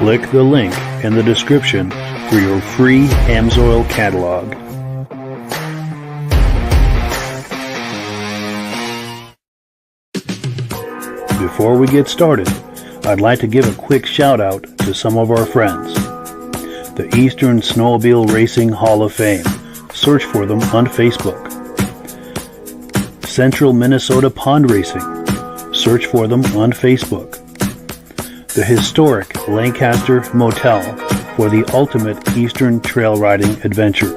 Click the link in the description for your free Amsoil catalog. Before we get started, I'd like to give a quick shout out to some of our friends. The Eastern Snowmobile Racing Hall of Fame. Search for them on Facebook. Central Minnesota Pond Racing. Search for them on Facebook. The historic Lancaster Motel for the ultimate Eastern trail riding adventure.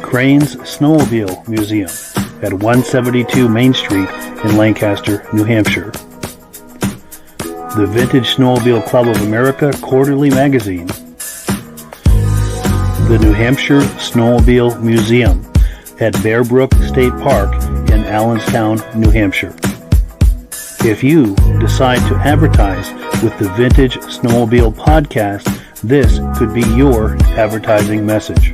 Crane's Snowmobile Museum at 172 Main Street in Lancaster, New Hampshire. The Vintage Snowmobile Club of America Quarterly Magazine. The New Hampshire Snowmobile Museum at Bear Brook State Park in Allenstown, New Hampshire. If you decide to advertise with the Vintage Snowmobile Podcast, this could be your advertising message.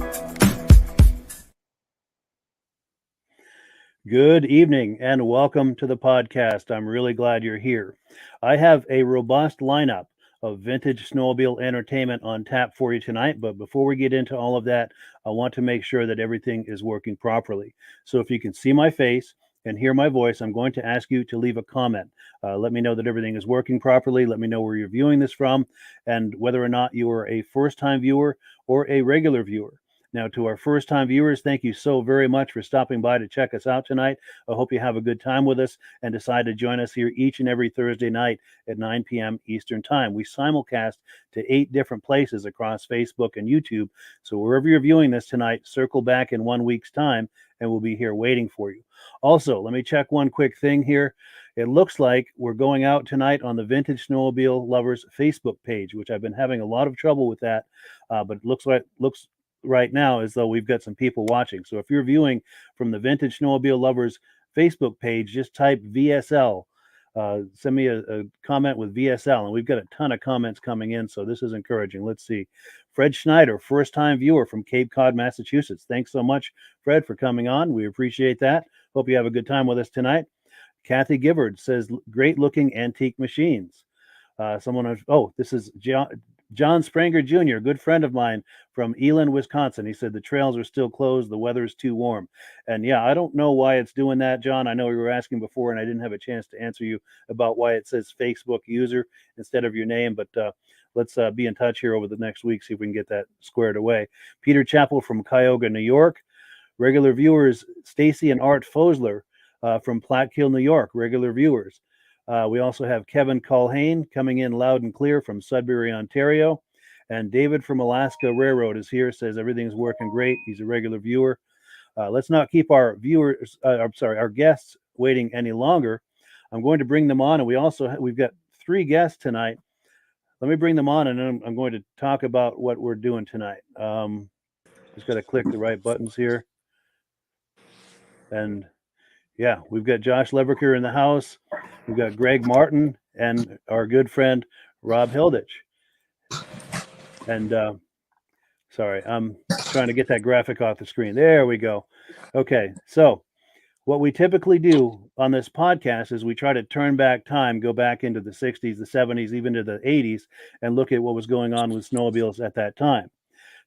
Good evening and welcome to the podcast. I'm really glad you're here. I have a robust lineup of vintage snowmobile entertainment on tap for you tonight, but before we get into all of that, I want to make sure that everything is working properly. So if you can see my face and hear my voice, I'm going to ask you to leave a comment. Let me know that everything is working properly. Let me know where you're viewing this from and whether or not you are a first-time viewer or a regular viewer. Now, to our first-time viewers, thank you so very much for stopping by to check us out tonight. I hope you have a good time with us and decide to join us here each and every Thursday night at 9 p.m. Eastern Time. We simulcast to 8 different places across Facebook and YouTube. So wherever you're viewing this tonight, circle back in 1 week's time, and we'll be here waiting for you. Also, let me check one quick thing here. It looks like we're going out tonight on the Vintage Snowmobile Lovers Facebook page, which I've been having a lot of trouble with that, but it looks right now as though we've got some people watching. So if you're viewing from the Vintage Snowmobile Lovers Facebook page, just type VSL. Send me a comment with VSL, and we've got a ton of comments coming in, so this is encouraging. Let's see. Fred Schneider, first-time viewer from Cape Cod, Massachusetts. Thanks so much, Fred, for coming on. We appreciate that. Hope you have a good time with us tonight. Kathy Gibbard says, great-looking antique machines. This is John Spranger Jr., a good friend of mine from Eland, Wisconsin. He said the trails are still closed. The weather is too warm. And yeah, I don't know why it's doing that, John. I know you were asking before, and I didn't have a chance to answer you about why it says Facebook user instead of your name. But let's be in touch here over the next week, see if we can get that squared away. Peter Chappell from Cuyahoga, New York. Regular viewers, Stacy and Art Fosler from Platkill, New York. Regular viewers. We also have Kevin Culhane coming in loud and clear from Sudbury, Ontario. And David from Alaska Railroad is here, says everything's working great. He's a regular viewer. Let's not keep our viewers, our guests waiting any longer. I'm going to bring them on, and we've got 3 guests tonight. Let me bring them on, and then I'm going to talk about what we're doing tonight. Just got to click the right buttons here. And yeah, we've got Josh Leverker in the house. We've got Greg Martin and our good friend Rob Hilditch. And sorry, I'm trying to get that graphic off the screen. There we go. Okay, so what we typically do on this podcast is we try to turn back time, go back into the 60s, the 70s, even to the 80s, and look at what was going on with snowmobiles at that time.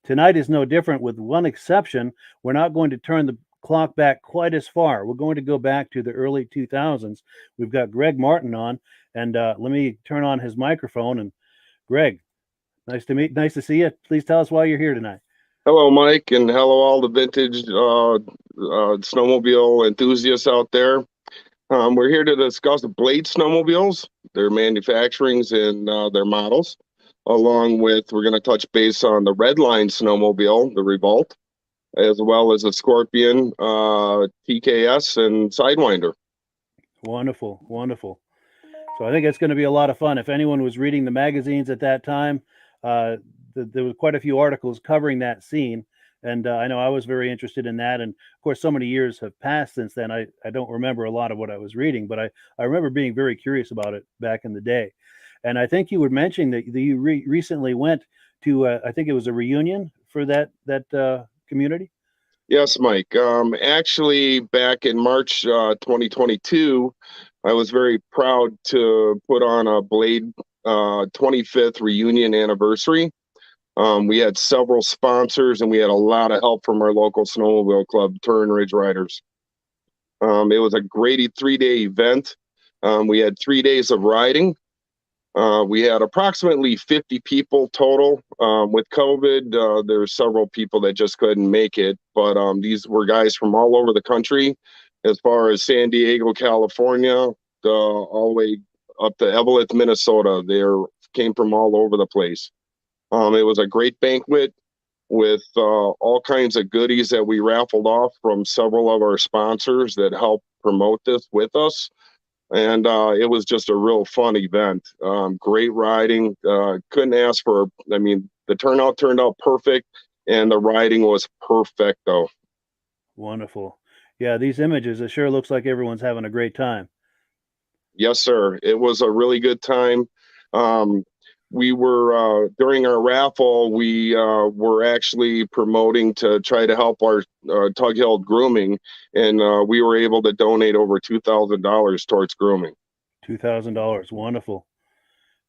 Tonight is no different, with one exception. We're not going to turn the clock back quite as far. We're going to go back to the early 2000s. We've got Greg Martin on, and let me turn on his microphone. And Greg, nice to see you. Please tell us why you're here tonight. Hello, Mike, and hello all the vintage snowmobile enthusiasts out there. We're here to discuss Blade snowmobiles, their manufacturings and their models, along with, we're going to touch base on the Redline snowmobile, the Revolt, as well as the Scorpion, TKS, and Sidewinder. Wonderful, wonderful. So I think it's going to be a lot of fun. If anyone was reading the magazines at that time, there were quite a few articles covering that scene. And I know I was very interested in that. And of course, so many years have passed since then. I don't remember a lot of what I was reading, but I remember being very curious about it back in the day. And I think you were mentioning that you recently went to, I think it was a reunion for that community. Yes, Mike. Actually, back in March 2022, I was very proud to put on a Blade 25th reunion anniversary. We had several sponsors, and we had a lot of help from our local snowmobile club, Turin Ridge Riders. It was a great 3-day event. We had 3 days of riding. We had approximately 50 people total. With COVID, there were several people that just couldn't make it, but these were guys from all over the country, as far as San Diego, California, all the way up to Evelyn, Minnesota. They came from all over the place. It was a great banquet with all kinds of goodies that we raffled off from several of our sponsors that helped promote this with us. And it was just a real fun event. Great riding. Couldn't ask for, the turnout turned out perfect, and the riding was perfecto. Wonderful. Yeah, these images, it sure looks like everyone's having a great time. Yes, sir. It was a really good time. We were, during our raffle, we were actually promoting to try to help our Tug Hill grooming, and we were able to donate over $2,000 towards grooming. $2,000. Wonderful.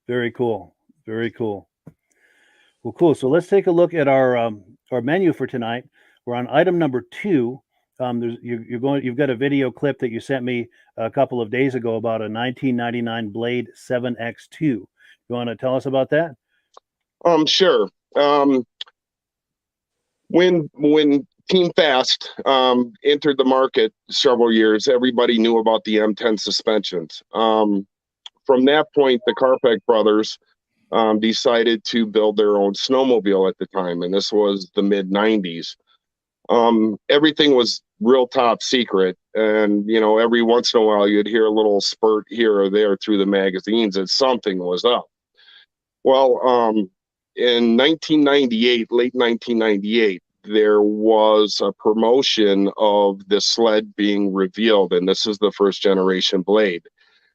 Very cool. Very cool. Well, cool. So let's take a look at our menu for tonight. We're on item number 2. You've got a video clip that you sent me a couple of days ago about a 1999 Blade 7X2. You want to tell us about that? Sure. When Team Fast entered the market several years, everybody knew about the M10 suspensions. From that point, the Carpeck brothers decided to build their own snowmobile at the time, and this was the mid-90s. Everything was real top secret, and every once in a while you'd hear a little spurt here or there through the magazines that something was up. Well, in 1998, late 1998, there was a promotion of the sled being revealed, and this is the first generation Blade.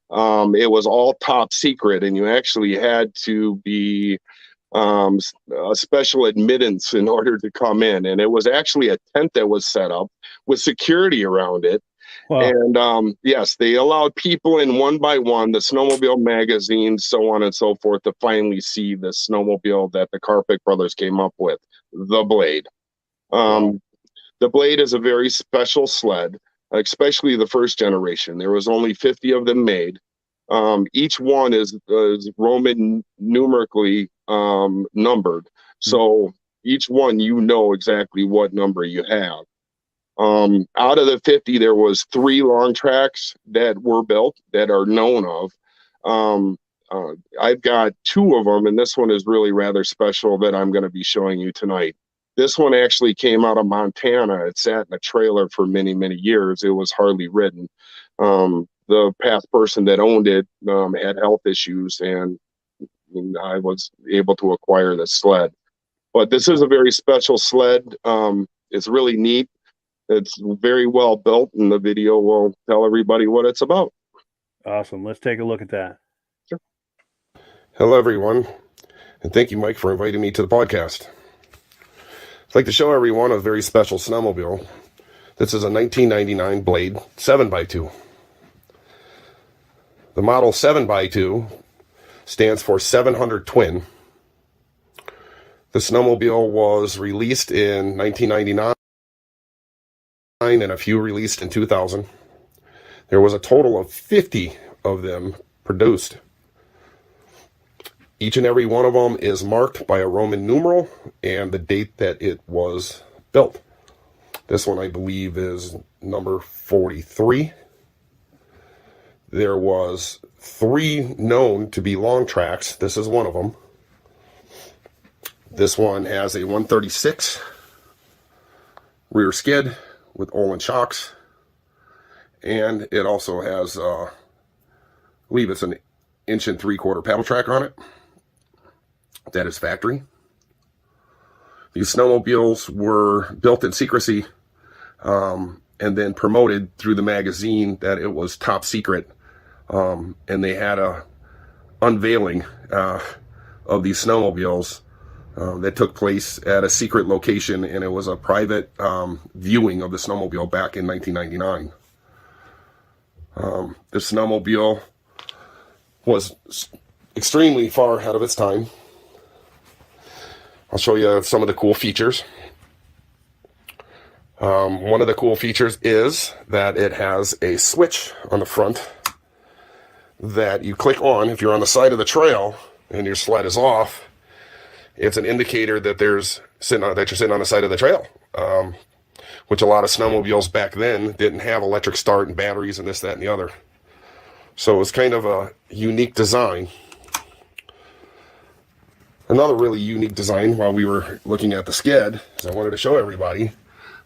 It was all top secret, and you actually had to be a special admittance in order to come in. And it was actually a tent that was set up with security around it. Wow. And yes, they allowed people in one by one, the snowmobile magazines, so on and so forth, to finally see the snowmobile that the Carpeck brothers came up with, the Blade. Wow. The Blade is a very special sled, especially the first generation. There was only 50 of them made. Each one is Roman numerically numbered. So each one, exactly what number you have. Out of the 50, there was 3 long tracks that were built that are known of. I've got 2 of them, and this one is really rather special that I'm going to be showing you tonight. This one actually came out of Montana. It sat in a trailer for many, many years. It was hardly ridden. The past person that owned it had health issues, and I was able to acquire this sled. But this is a very special sled. It's really neat. It's very well built, and the video will tell everybody what it's about. Awesome. Let's take a look at that. Sure. Hello, everyone, and thank you, Mike, for inviting me to the podcast. I'd like to show everyone a very special snowmobile. This is a 1999 Blade 7x2. The model 7x2 stands for 700 Twin. The snowmobile was released in 1999 and a few released in 2000. There was a total of 50 of them produced. Each and every one of them is marked by a Roman numeral and the date that it was built. This one, I believe, is number 43. There was 3 known to be long tracks. This is one of them. This one has a 136 rear skid with Olin shocks. And it also has, I believe it's an 1 3/4 paddle track on it. That is factory. These snowmobiles were built in secrecy and then promoted through the magazine that it was top secret. And they had a unveiling of these snowmobiles that took place at a secret location, and it was a private viewing of the snowmobile back in 1999. The snowmobile was extremely far ahead of its time. I'll show you some of the cool features. One of the cool features is that it has a switch on the front that you click on if you're on the side of the trail and your sled is off. It's an indicator that you're sitting on the side of the trail, which a lot of snowmobiles back then didn't have electric start and batteries and this, that, and the other. So it was kind of a unique design. Another really unique design while we were looking at the skid is I wanted to show everybody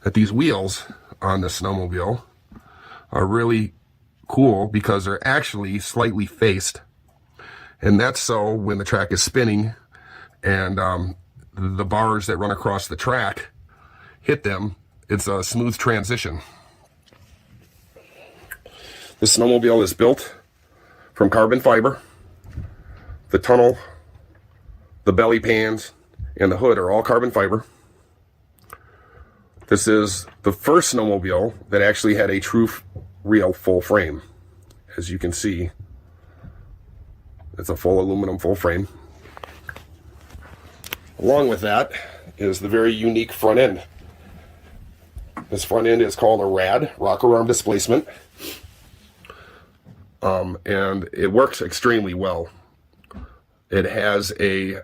that these wheels on the snowmobile are really cool because they're actually slightly faced. And that's so when the track is spinning and the bars that run across the track hit them, it's a smooth transition. This snowmobile is built from carbon fiber. The tunnel, the belly pans, and the hood are all carbon fiber. This is the first snowmobile that actually had a true real full frame. As you can see, it's a full aluminum full frame. Along with that is the very unique front end. This front end is called a RAD, rocker arm displacement. And it works extremely well. It has a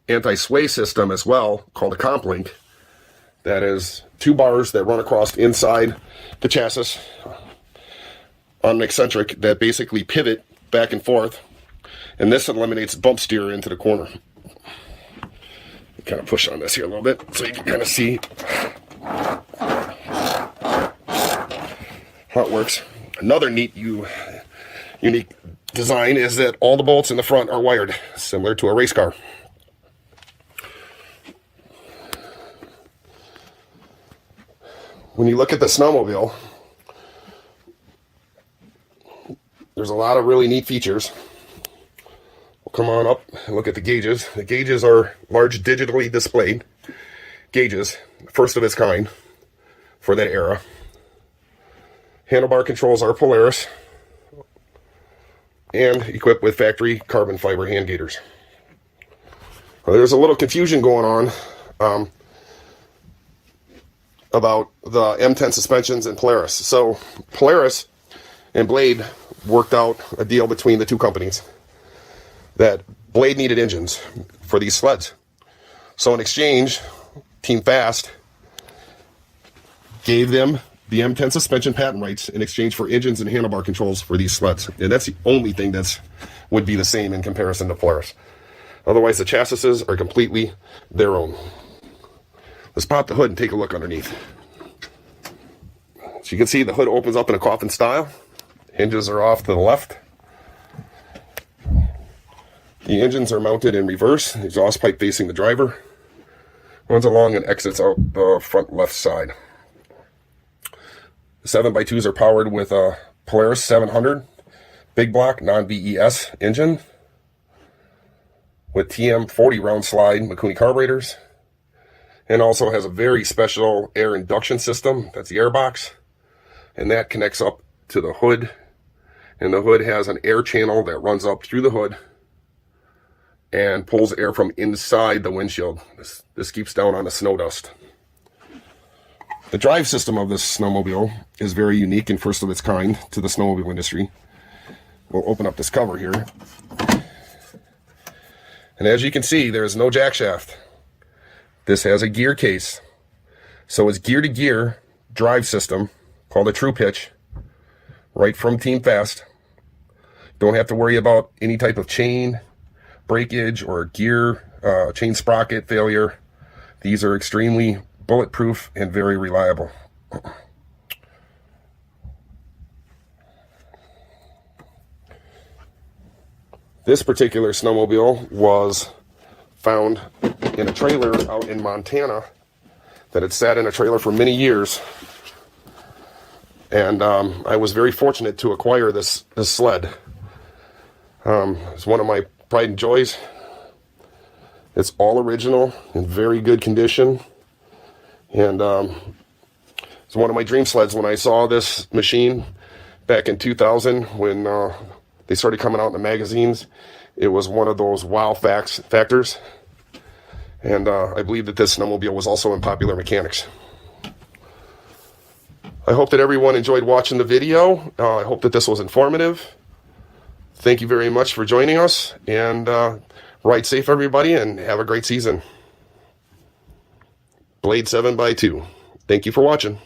anti-sway system as well called a comp link. That is 2 bars that run across inside the chassis on an eccentric that basically pivot back and forth. And this eliminates bump steer into the corner. Kind of push on this here a little bit so you can kind of see how it works. Another unique design is that all the bolts in the front are wired, similar to a race car. When you look at the snowmobile, there's a lot of really neat features. We'll come on up and look at the gauges. The gauges are large digitally displayed gauges, first of its kind for that era. Handlebar controls are Polaris and equipped with factory carbon fiber hand gaiters. Well, there's a little confusion going on about the M10 suspensions and Polaris. So Polaris and Blade worked out a deal between the two companies that Blade needed engines for these sleds. So in exchange, Team Fast gave them the M10 suspension patent rights in exchange for engines and handlebar controls for these sleds. And that's the only thing would be the same in comparison to Polaris. Otherwise, the chassis are completely their own. Let's pop the hood and take a look underneath. So you can see the hood opens up in a coffin style. Hinges are off to the left. The engines are mounted in reverse. The exhaust pipe facing the driver. Runs along and exits out the front left side. The 7x2s are powered with a Polaris 700 big block non-VES engine with TM40 round slide Mikuni carburetors, and also has a very special air induction system. That's the air box, and that connects up to the hood, and the hood has an air channel that runs up through the hood and pulls air from inside the windshield. This keeps down on the snow dust. The drive system of this snowmobile is very unique and first of its kind to the snowmobile industry. We'll open up this cover here. And as you can see, there is no jack shaft. This has a gear case. So it's gear-to-gear drive system called a true pitch, right from Team Fast. Don't have to worry about any type of chain breakage or gear chain sprocket failure. These are extremely bulletproof and very reliable. This particular snowmobile was found in a trailer out in Montana that had sat in a trailer for many years. And I was very fortunate to acquire this sled. It's one of my pride and joys. It's all original, in very good condition. And it's one of my dream sleds. When I saw this machine back in 2000, when they started coming out in the magazines, it was one of those wow factors. And I believe that this snowmobile was also in Popular Mechanics. I hope that everyone enjoyed watching the video. I hope that this was informative. Thank you very much for joining us, and ride safe, everybody, and have a great season. Blade 7x2. Thank you for watching.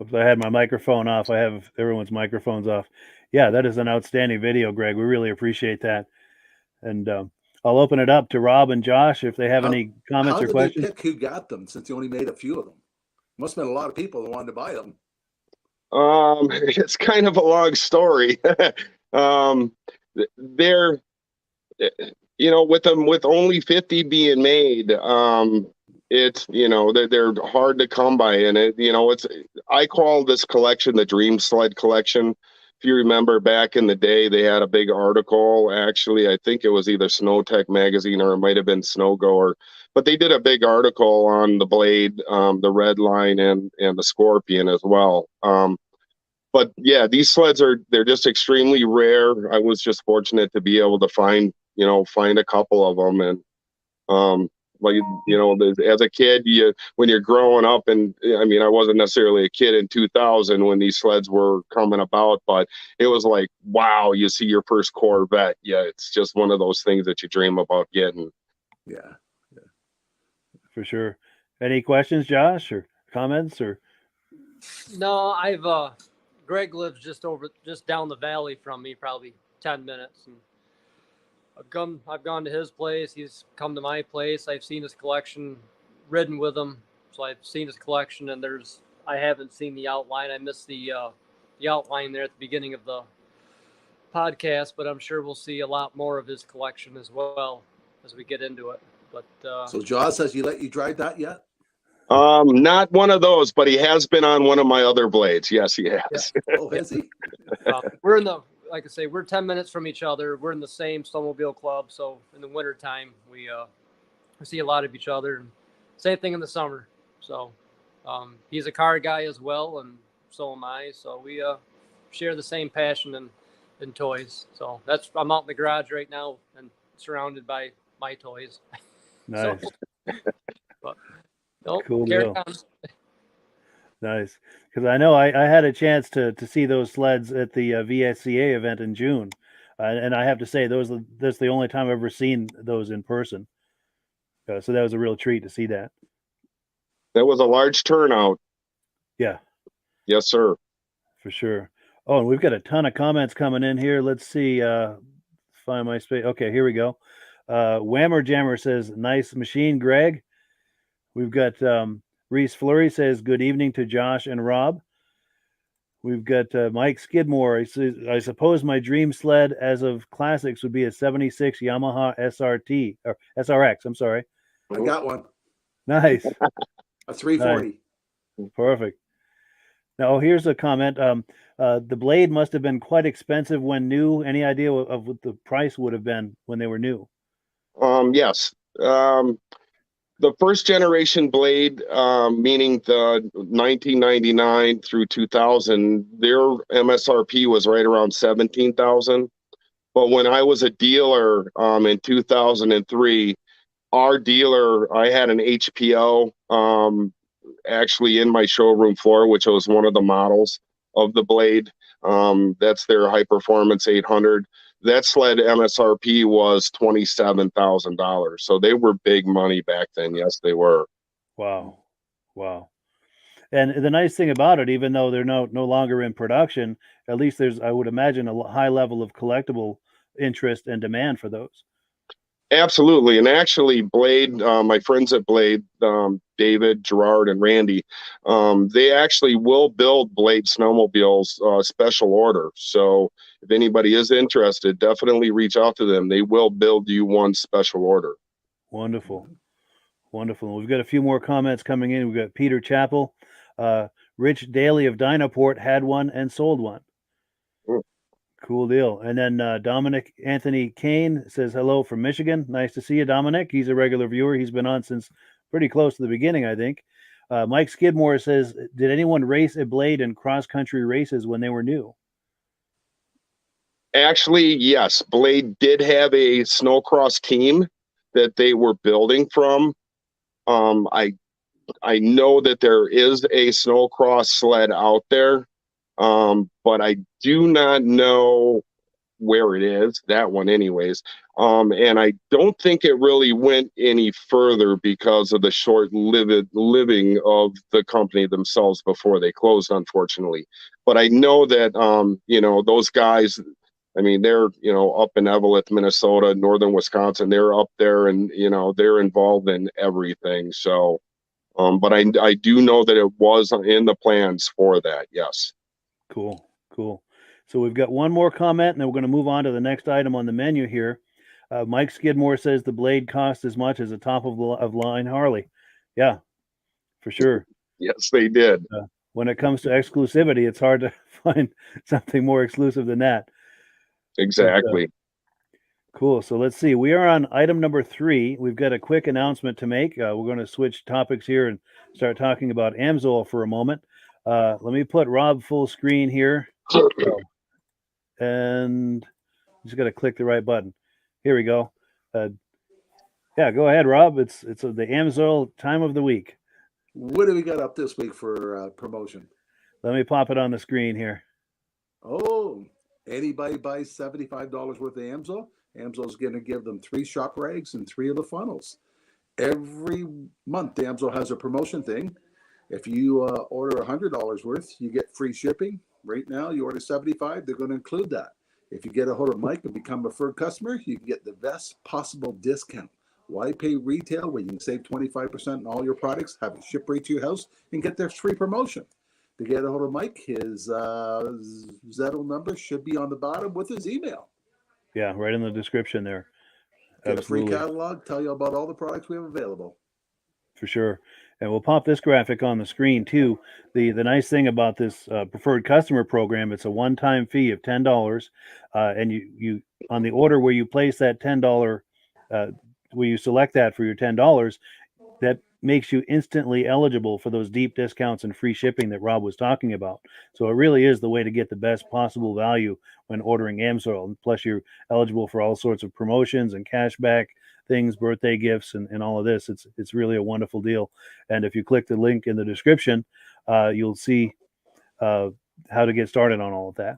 Oops, I had my microphone off. I have everyone's microphones off. Yeah, that is an outstanding video, Greg. We really appreciate that. And I'll open it up to Rob and Josh if they have any comments or questions. How did they pick who got them, since you only made a few of them? Must have been a lot of people that wanted to buy them. It's kind of a long story. They're, with only 50 being made, it's, they're hard to come by. And I call this collection the Dream Sled Collection. If you remember back in the day, they had a big article. Actually, I think it was either Snow Tech magazine or it might have been Snowgoer. But they did a big article on the Blade, the Redline, and the Scorpion as well. But yeah, these sleds they're just extremely rare. I was just fortunate to be able to find a couple of them. And as a kid, when you're growing up, and I mean, I wasn't necessarily a kid in 2000 when these sleds were coming about, but it was like, wow, you see your first Corvette. Yeah, it's just one of those things that you dream about getting. Yeah. For sure. Any questions, Josh, or comments? Or No, I've Greg lives just down the valley from me, probably 10 minutes, and I've gone to his place. He's come to my place. I've seen his collection, ridden with him, so I've seen his collection. And I haven't seen the outline. I missed the outline there at the beginning of the podcast, but I'm sure we'll see a lot more of his collection as well as we get into it. But so Jaws, has he let you drive that yet? Not one of those, but he has been on one of my other blades. Yes, he has. Yeah. Oh, has he? We're like I say, we're 10 minutes from each other. We're in the same snowmobile club, so in the wintertime, we see a lot of each other. And same thing in the summer. So he's a car guy as well, and so am I. So we share the same passion in toys. So I'm out in the garage right now and surrounded by my toys. nice. But nope, Cool carry deal. on. Nice. Because I know I had a chance to see those sleds at the VSCA event in June. And I have to say, that's the only time I've ever seen those in person. So that was a real treat to see that. That was a large turnout. Yeah. Yes, sir. For sure. Oh, and we've got a ton of comments coming in here. Let's see. Find my space. Okay, here we go. Whammer Jammer says, nice machine, Greg. We've got Reese Fleury says, good evening to Josh and Rob. We've got Mike Skidmore. He says, I suppose my dream sled as of classics would be a 76 Yamaha SRT or SRX. I'm sorry. I got one. Nice. A 340. Nice. Perfect. Now, here's a comment. The blade must have been quite expensive when new. Any idea of what the price would have been when they were new? Yes. The first generation blade, meaning the 1999 through 2000, their MSRP was right around 17,000. But when I was a dealer in 2003, our dealer, I had an HPO actually in my showroom floor, which was one of the models of the blade. That's their high performance 800. That sled MSRP was $27,000. So they were big money back then. Yes, they were. Wow. And the nice thing about it, even though they're no longer in production, at least there's, I would imagine, a high level of collectible interest and demand for those. Absolutely. And actually, Blade, my friends at Blade, David, Gerard, and Randy, they actually will build Blade snowmobiles special order. So if anybody is interested, definitely reach out to them. They will build you one special order. Wonderful. We've got a few more comments coming in. We've got Peter Chappell. Rich Daly of Dynaport had one and sold one. Cool deal. And then Dominic Anthony Kane says hello from Michigan. Nice to see you, Dominic. He's a regular viewer. He's been on since pretty close to the beginning, I think. Mike Skidmore says, did anyone race a blade in cross-country races when they were new? Actually, yes. Blade did have a snowcross team that they were building from. I know that there is a snowcross sled out there. But I do not know where it is, that one anyways. And I don't think it really went any further because of the living of the company themselves before they closed, unfortunately. But I know that, those guys, I mean, they're, up in Eveleth, Minnesota, northern Wisconsin, they're up there and, they're involved in everything. So, but I do know that it was in the plans for that. Yes. Cool. So we've got one more comment, and then we're going to move on to the next item on the menu here. Mike Skidmore says the blade cost as much as a top of line Harley. Yeah, for sure. Yes, they did. When it comes to exclusivity, it's hard to find something more exclusive than that. Exactly. But, cool. So let's see. We are on item number 3. We've got a quick announcement to make. We're going to switch topics here and start talking about Amsoil for a moment. Let me put Rob full screen here. And just got to click the right button. Here we go. Yeah, go ahead, Rob. It's the Amsoil time of the week. What do we got up this week for promotion? Let me pop it on the screen here. Oh, anybody buys $75 worth of Amsoil? Amsoil's going to give them 3 shock rags and 3 of the funnels. Every month, Amsoil has a promotion thing. If you order $100 worth, you get free shipping. Right now, you order $75, they're going to include that. If you get a hold of Mike and become a preferred customer, you can get the best possible discount. Why pay retail when you can save 25% on all your products, have it shipped right to your house, and get their free promotion? To get a hold of Mike, his Zettel number should be on the bottom with his email. Yeah, right in the description there. Get Absolutely. A free catalog, tell you about all the products we have available. For sure. And we'll pop this graphic on the screen too. The nice thing about this preferred customer program, it's a one-time fee of $10, and you on the order where you place that $10, where you select that for your $10, that makes you instantly eligible for those deep discounts and free shipping that Rob was talking about. So it really is the way to get the best possible value when ordering Amsoil. And plus, you're eligible for all sorts of promotions and cashback things, birthday gifts, and all of this. It's really a wonderful deal. And if you click the link in the description, you'll see how to get started on all of that.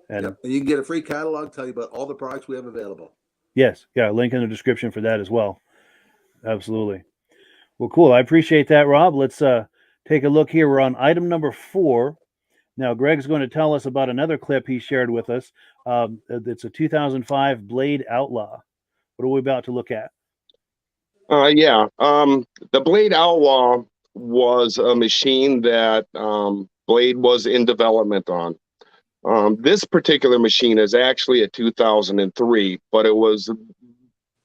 And you can get a free catalog, tell you about all the products we have available. Yes, yeah, link in the description for that as well. Absolutely. Well, cool. I appreciate that, Rob. Let's take a look here. We're on item number 4. Now, Greg's going to tell us about another clip he shared with us. It's a 2005 Blade Outlaw. What are we about to look at? The Blade Outlaw was a machine that Blade was in development on. This particular machine is actually a 2003, but it was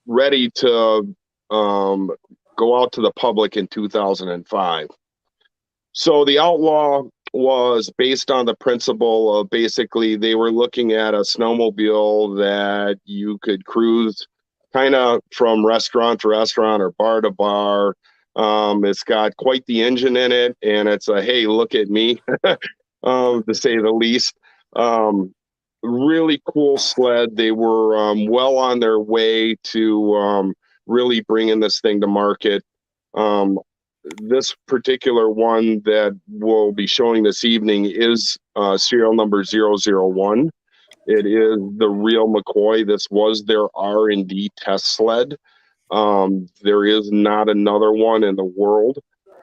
ready to go out to the public in 2005. So the Outlaw was based on the principle of basically they were looking at a snowmobile that you could cruise kind of from restaurant to restaurant or bar to bar. It's got quite the engine in it, and it's a, hey, look at me, to say the least. Really cool sled. They were well on their way to really bringing this thing to market. This particular one that we'll be showing this evening is serial number 001. It is the real McCoy. This was their R&D test sled. There is not another one in the world.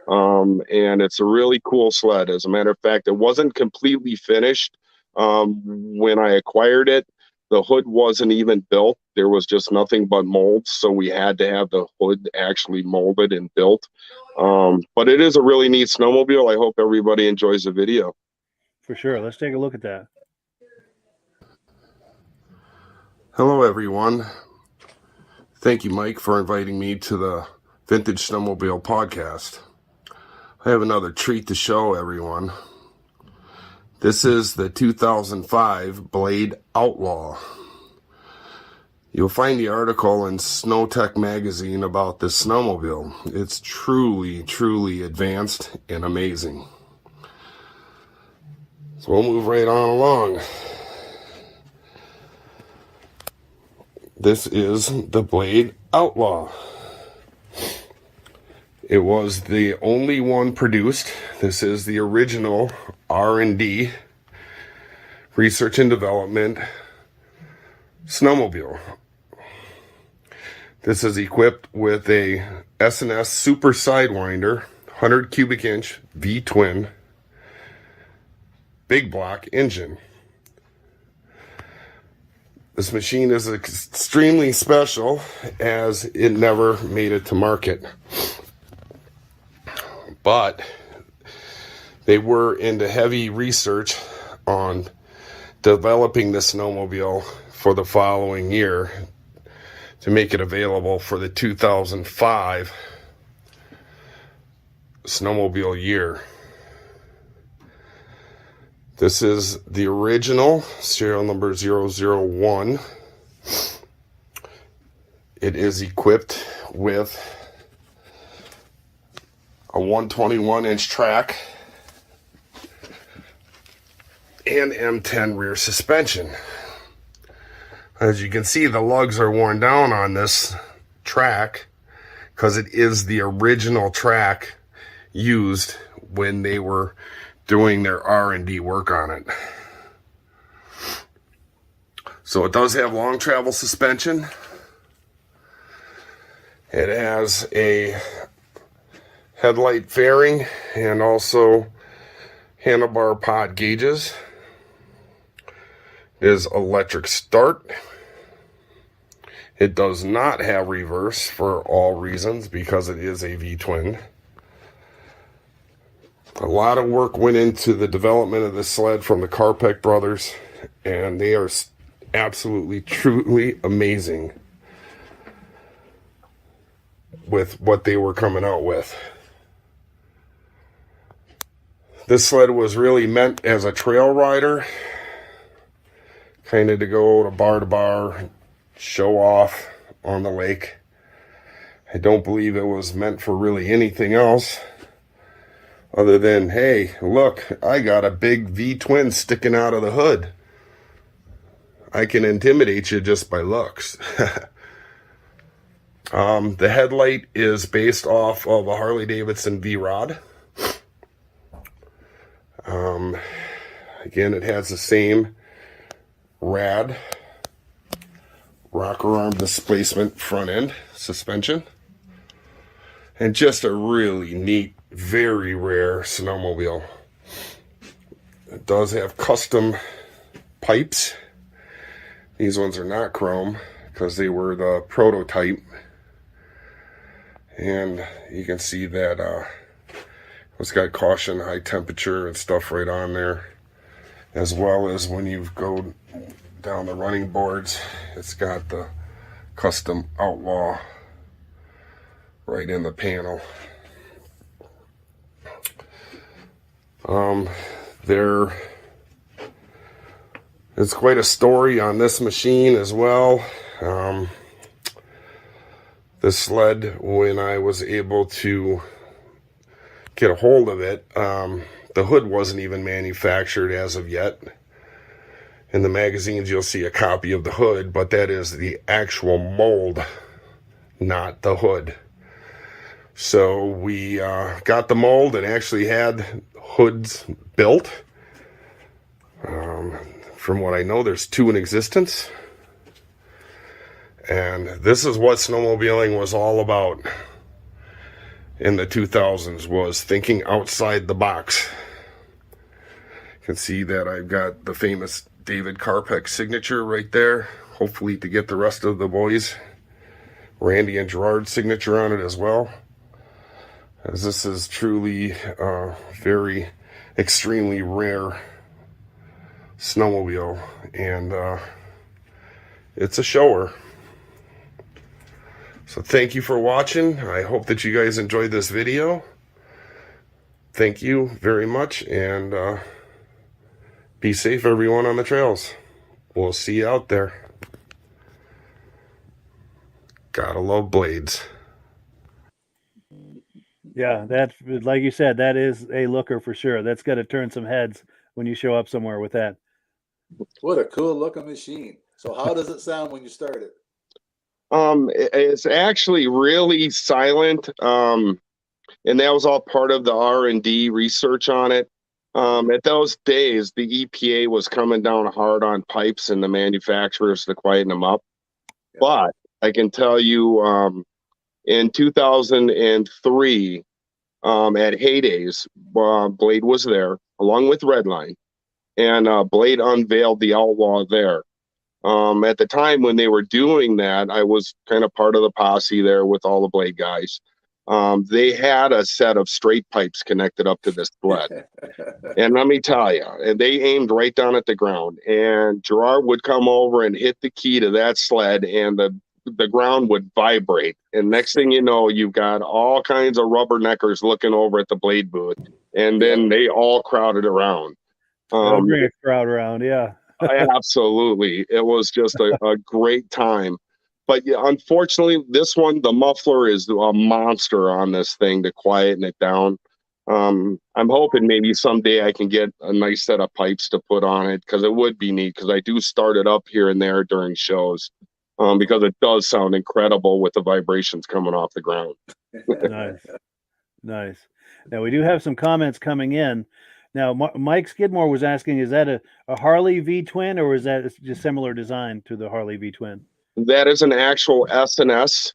And it's a really cool sled. As a matter of fact, it wasn't completely finished when I acquired it. The hood wasn't even built. There was just nothing but molds, so we had to have the hood actually molded and built. But it is a really neat snowmobile. I hope everybody enjoys the video. For sure. Let's take a look at that. Hello, everyone. Thank you, Mike, for inviting me to the Vintage Snowmobile Podcast. I have another treat to show everyone. This is the 2005 Blade Outlaw. You'll find the article in Snow Tech magazine about this snowmobile. It's truly, truly advanced and amazing. So we'll move right on along. This is the Blade Outlaw. It was the only one produced. This is the original R&D, research and development snowmobile. This is equipped with a S&S Super Sidewinder, 100 cubic inch V-twin, big block engine. This machine is extremely special as it never made it to market. But they were into heavy research on developing the snowmobile for the following year to make it available for the 2005 snowmobile year. This is the original, serial number 001. It is equipped with a 121-inch track and M10 rear suspension. As you can see, the lugs are worn down on this track because it is the original track used when they were doing their R&D work on it. So it does have long travel suspension. It has a headlight fairing and also handlebar pod gauges. It is electric start. It does not have reverse for all reasons because it is a V-twin. A lot of work went into the development of this sled from the Karpek brothers, and they are absolutely, truly amazing with what they were coming out with. This sled was really meant as a trail rider, kind of to go to bar, show off on the lake. I don't believe it was meant for really anything else other than, hey, look, I got a big V-twin sticking out of the hood. I can intimidate you just by looks. The headlight is based off of a Harley-Davidson V-Rod. Again, it has the same rad rocker arm displacement front end suspension. And just a really neat, very rare snowmobile. It does have custom pipes. These ones are not chrome because they were the prototype. And you can see that it's got caution, high temperature and stuff right on there, as well as when you go down the running boards, it's got the custom Outlaw right in the panel. There is quite a story on this machine as well. This sled, when I was able to get a hold of it, the hood wasn't even manufactured as of yet. In the magazines you'll see a copy of the hood, but that is the actual mold, not the hood. So we got the mold and actually had hoods built. From what I know, there's 2 in existence. And this is what snowmobiling was all about in the 2000s, was thinking outside the box. You can see that I've got the famous David Karpek signature right there, hopefully to get the rest of the boys Randy and Gerard's signature on it as well, as this is truly a very extremely rare snowmobile, and it's a shower. So thank you for watching. I hope that you guys enjoyed this video. Thank you very much, and be safe, everyone, on the trails. We'll see you out there. Gotta love blades. Yeah, that's like you said, that is a looker for sure. That's got to turn some heads when you show up somewhere with that. What a cool looking machine. So how does it sound when you start it? It's actually really silent. And that was all part of the R&D research on it. At those days, the EPA was coming down hard on pipes and the manufacturers to quieten them up. Yeah. But I can tell you, in 2003, at Heydays, Blade was there along with Redline, and Blade unveiled the Outlaw there. At the time when they were doing that, I was kind of part of the posse there with all the Blade guys. They had a set of straight pipes connected up to this sled. And let me tell you, and they aimed right down at the ground. And Gerard would come over and hit the key to that sled, and the ground would vibrate. And next thing you know, you've got all kinds of rubberneckers looking over at the Blade booth. And then they all crowded around. Bring a crowd around, yeah. Absolutely. It was just a great time. But yeah, unfortunately, this one, the muffler is a monster on this thing to quieten it down. I'm hoping maybe someday I can get a nice set of pipes to put on it, because it would be neat, because I do start it up here and there during shows, because it does sound incredible with the vibrations coming off the ground. Nice. Now, we do have some comments coming in. Now, Mike Skidmore was asking, is that a Harley V-twin, or is that just similar design to the Harley V-twin? That is an actual S&S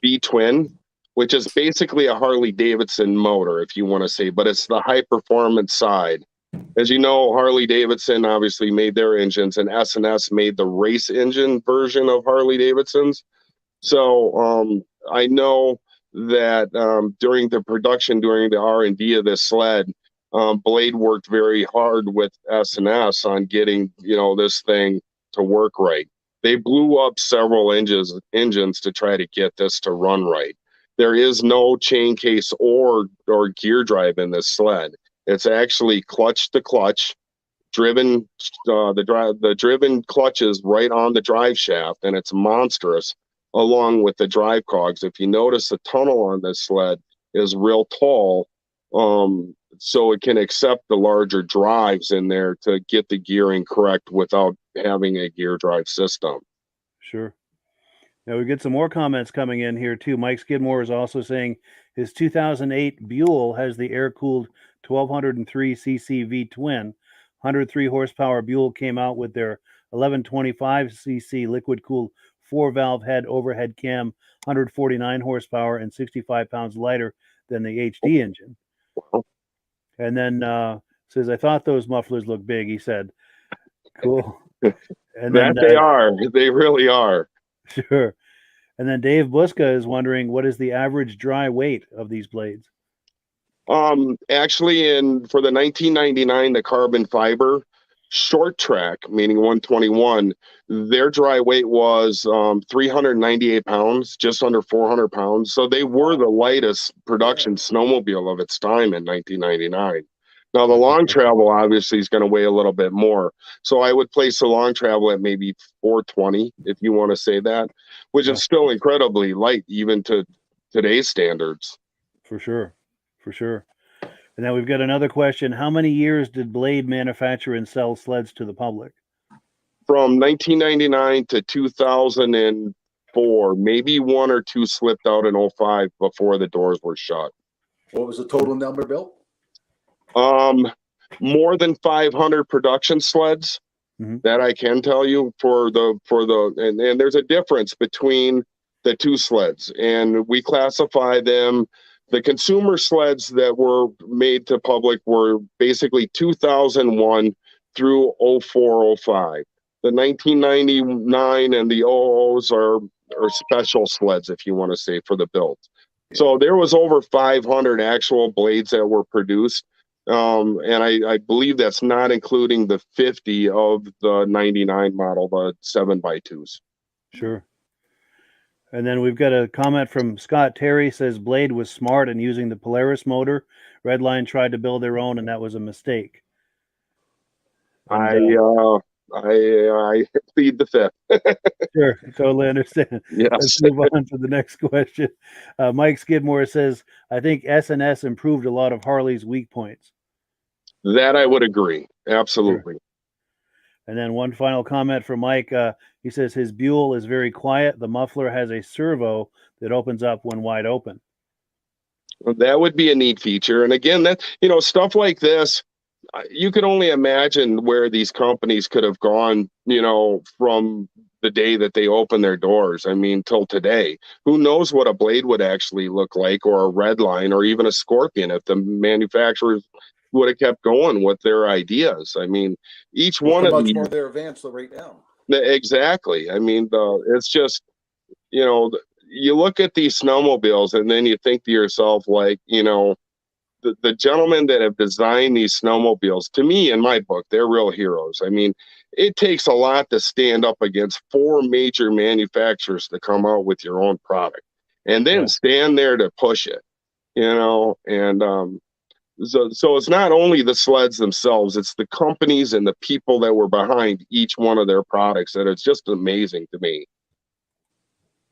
V-twin, which is basically a Harley Davidson motor, if you want to say, but it's the high performance side. As you know, Harley Davidson obviously made their engines, and S&S made the race engine version of Harley Davidson's. So I know that during the production, during the R&D of this sled, Blade worked very hard with S&S on getting, this thing to work right. They blew up several engines to try to get this to run right. There is no chain case or gear drive in this sled. It's actually clutch to clutch, driven. The driven clutches right on the drive shaft, and it's monstrous, along with the drive cogs. If you notice, the tunnel on this sled is real tall, so it can accept the larger drives in there to get the gearing correct without having a gear drive system. Sure. Now we get some more comments coming in here too. Mike Skidmore is also saying his 2008 Buell has the air-cooled 1203 cc V-twin. 103 horsepower Buell came out with their 1125 cc liquid-cooled 4-valve head overhead cam, 149 horsepower and 65 pounds lighter than the HD engine. And then says, I thought those mufflers looked big, he said. Cool. And they are. They really are. Sure. And then Dave Buska is wondering, what is the average dry weight of these blades? Actually, for the 1999, the carbon fiber short track, meaning 121, their dry weight was 398 pounds, just under 400 pounds. So they were the lightest production snowmobile of its time in 1999. Now, the long travel obviously is going to weigh a little bit more. So I would place the long travel at maybe 420, if you want to say that, which is still incredibly light, even to today's standards. For sure. For sure. And then we've got another question. How many years did Blade manufacture and sell sleds to the public? From 1999 to 2004, maybe one or two slipped out in 05 before the doors were shut. What was the total number built? More than 500 production sleds. That I can tell you and there's a difference between the two sleds, and we classify them. The consumer sleds that were made to public were basically 2001 through 04, 05. The 1999 and the 00s are special sleds, if you want to say, for the build. So there was over 500 actual blades that were produced. And I believe that's not including the 50 of the 99 model, the 7x2s. Sure. And then we've got a comment from Scott Terry, says Blade was smart in using the Polaris motor. Redline tried to build their own, and that was a mistake. And, I plead the fifth. Sure, totally understand. Yes. Let's move on to the next question. Mike Skidmore says, I think S&S improved a lot of Harley's weak points. That I would agree. Absolutely. Sure. And then one final comment from Mike. He says his Buell is very quiet. The muffler has a servo that opens up when wide open. Well, that would be a neat feature. And again, that, stuff like this, you could only imagine where these companies could have gone, from the day that they opened their doors. I mean, till today. Who knows what a Blade would actually look like, or a Redline, or even a Scorpion, if the manufacturers would have kept going with their ideas. I mean, each one of these, more they're advanced right now. Exactly. I mean, it's just, you look at these snowmobiles and then you think to yourself, like, the gentlemen that have designed these snowmobiles, to me, in my book, they're real heroes. I mean, it takes a lot to stand up against 4 major manufacturers to come out with your own product and then stand there to push it, and so it's not only the sleds themselves, it's the companies and the people that were behind each one of their products that it's just amazing to me.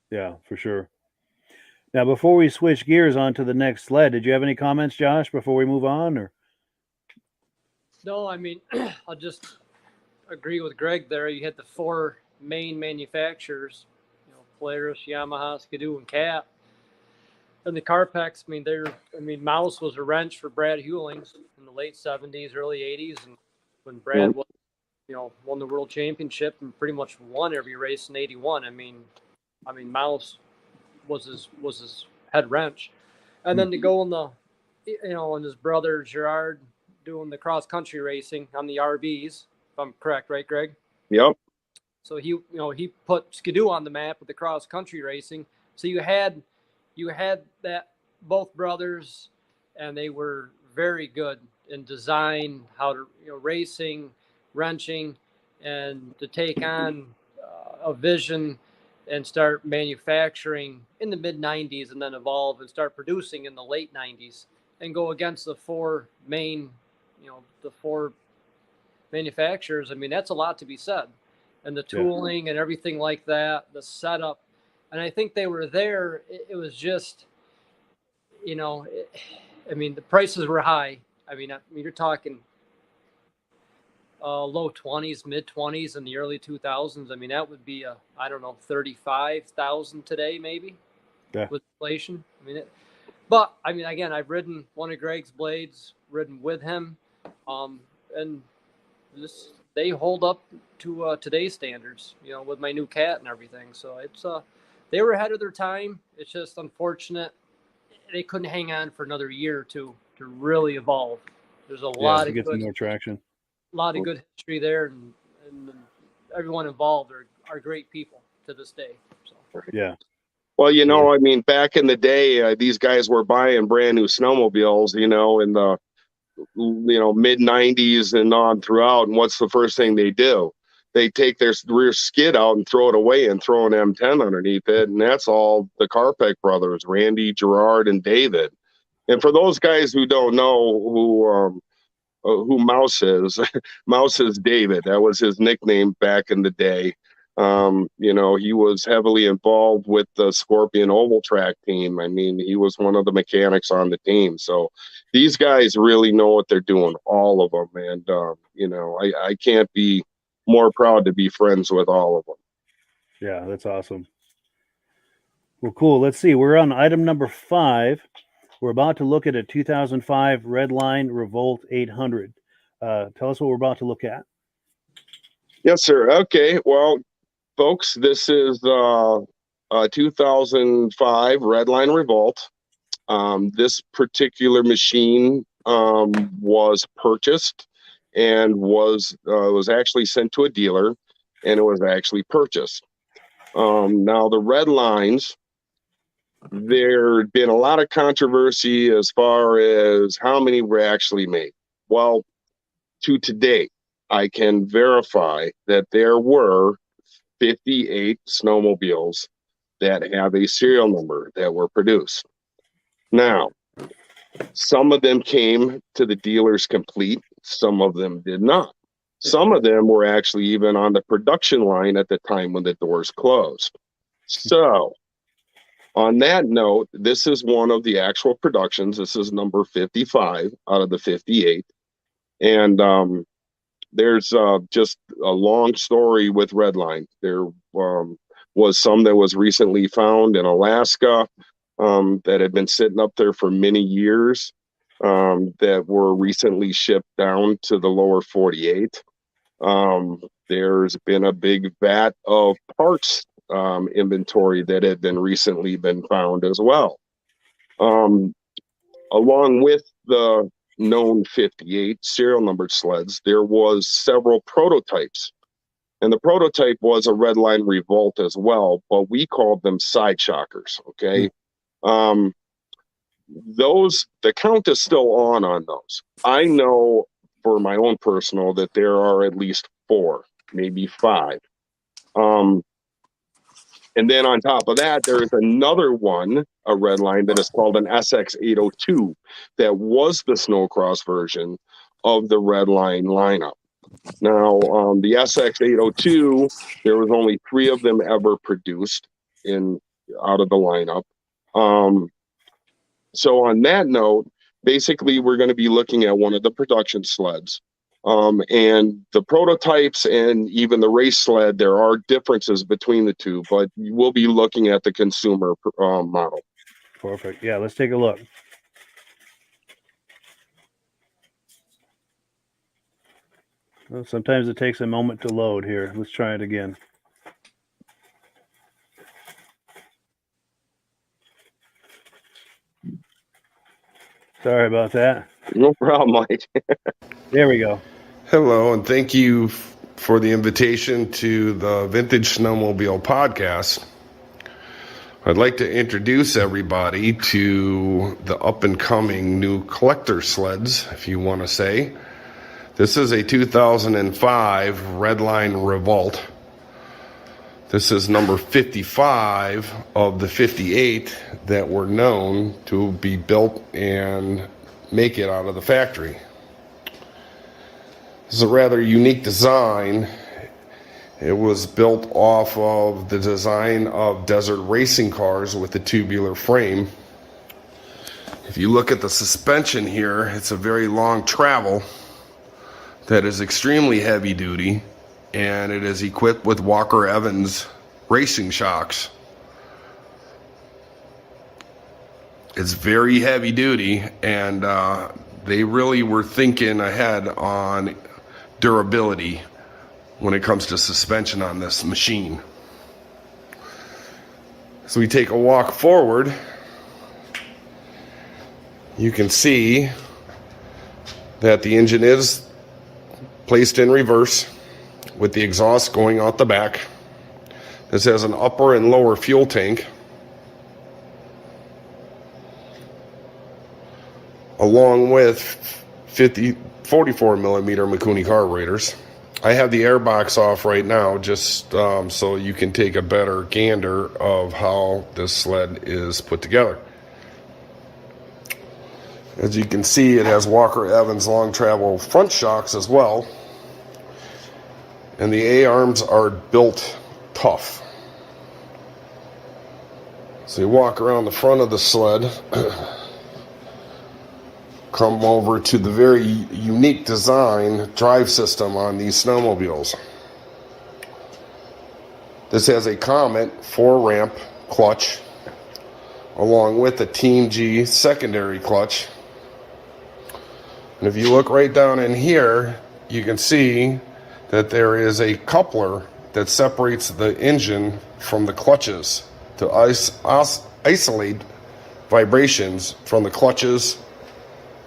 Yeah, for sure. Now, before we switch gears on to the next sled, did you have any comments, Josh, before we move on? Or No, I mean, I'll just agree with Greg there. You had the 4 main manufacturers, Polaris, Yamaha, Skidoo, and Cat. And the Carpex, Mouse was a wrench for Brad Hewlings in the late 70s, early 80s. And when Brad won the world championship and pretty much won every race in 81, I mean, Mouse was his head wrench. And then to go in and his brother Gerard doing the cross country racing on the RBs, if I'm correct, right, Greg? Yep. So he put Skidoo on the map with the cross country racing. So you had that both brothers, and they were very good in design, how to racing, wrenching, and to take on a vision and start manufacturing in the mid 90s and then evolve and start producing in the late 90s and go against the 4 main, the 4 manufacturers. I mean, that's a lot to be said. And the tooling and everything like that, the setup. And I think they were there. It was just, the prices were high. I mean, you're talking low 20s, mid 20s in the early 2000s. I mean, that would be $35,000 today, maybe, with inflation. Again, I've ridden one of Greg's blades, ridden with him, and they hold up to today's standards, with my new Cat and everything. So it's they were ahead of their time. It's just unfortunate they couldn't hang on for another year or two to really evolve. There's a lot of get some more traction. A lot of good history there, and everyone involved are great people to this day. So. Yeah. Well, I mean, back in the day, these guys were buying brand new snowmobiles, in the mid 90s and on throughout. And what's the first thing they do? They take their rear skid out and throw it away and throw an M10 underneath it. And that's all the Carpeck brothers, Randy, Gerard, and David. And for those guys who don't know who Mouse is, Mouse is David. That was his nickname back in the day. He was heavily involved with the Scorpion Oval Track team. I mean, he was one of the mechanics on the team. So these guys really know what they're doing, all of them. And, I can't be more proud to be friends with all of them. Yeah, that's awesome. Well, cool. Let's see. We're on item number 5. We're about to look at a 2005 Redline Revolt 800. Tell us what we're about to look at. Yes, sir. Okay. Well, folks, this is a 2005 Redline Revolt. This particular machine was purchased and was actually sent to a dealer, and it was actually purchased. Now, the Redlines, there'd been a lot of controversy as far as how many were actually made. Well, to today, I can verify that there were 58 snowmobiles that have a serial number that were produced. Now, some of them came to the dealers complete, some of them did not. Some of them were actually even on the production line at the time when the doors closed. So, on that note, this is one of the actual productions. This is number 55 out of the 58. And there's just a long story with Redline. There was some that was recently found in Alaska that had been sitting up there for many years that were recently shipped down to the lower 48. There's been a big vat of parts inventory that had been recently been found as well. Along with the known 58 serial numbered sleds, there was several prototypes. And the prototype was a Redline Revolt as well, but we called them side shockers, okay? The count is still on those. I know for my own personal that there are at least 4, maybe 5. And then on top of that, there is another one, a Redline, that is called an SX802 that was the snowcross version of the Redline lineup. Now, the SX802, there was only 3 of them ever produced out of the lineup. So on that note, basically, we're going to be looking at one of the production sleds. And the prototypes and even the race sled, there are differences between the two, but we'll be looking at the consumer model. Perfect. Yeah, let's take a look. Well, sometimes it takes a moment to load here. Let's try it again. Sorry about that. No problem, Mike. There we go. Hello, and thank you for the invitation to the Vintage Snowmobile Podcast. I'd like to introduce everybody to the up-and-coming new collector sleds, if you want to say. This is a 2005 Redline Revolt. This is number 55 of the 58 that were known to be built and make it out of the factory. This is a rather unique design. It was built off of the design of desert racing cars with the tubular frame. If you look at the suspension here, it's a very long travel that is extremely heavy duty, and it is equipped with Walker Evans racing shocks. It's very heavy duty, and they really were thinking ahead on durability when it comes to suspension on this machine. So we take a walk forward. You can see that the engine is placed in reverse with the exhaust going out the back. This has an upper and lower fuel tank, along with 44 millimeter Mikuni carburetors. I have the airbox off right now just so you can take a better gander of how this sled is put together. As you can see, it has Walker Evans long travel front shocks as well. And the A-arms are built tough. So you walk around the front of the sled, come over to the very unique design drive system on these snowmobiles. This has a Comet 4-ramp clutch, along with a Team G secondary clutch. And if you look right down in here, you can see that there is a coupler that separates the engine from the clutches to isolate vibrations from the clutches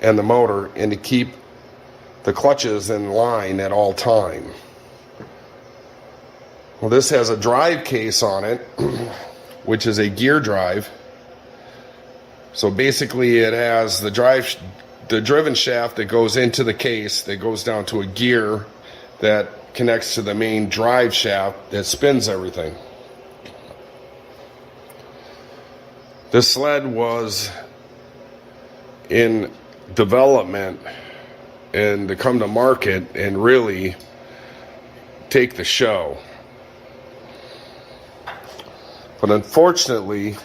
and the motor, and to keep the clutches in line at all time. Well, this has a drive case on it, which is a gear drive. So basically it has the driven shaft that goes into the case that goes down to a gear that connects to the main drive shaft that spins everything. This sled was in development and to come to market and really take the show. But unfortunately,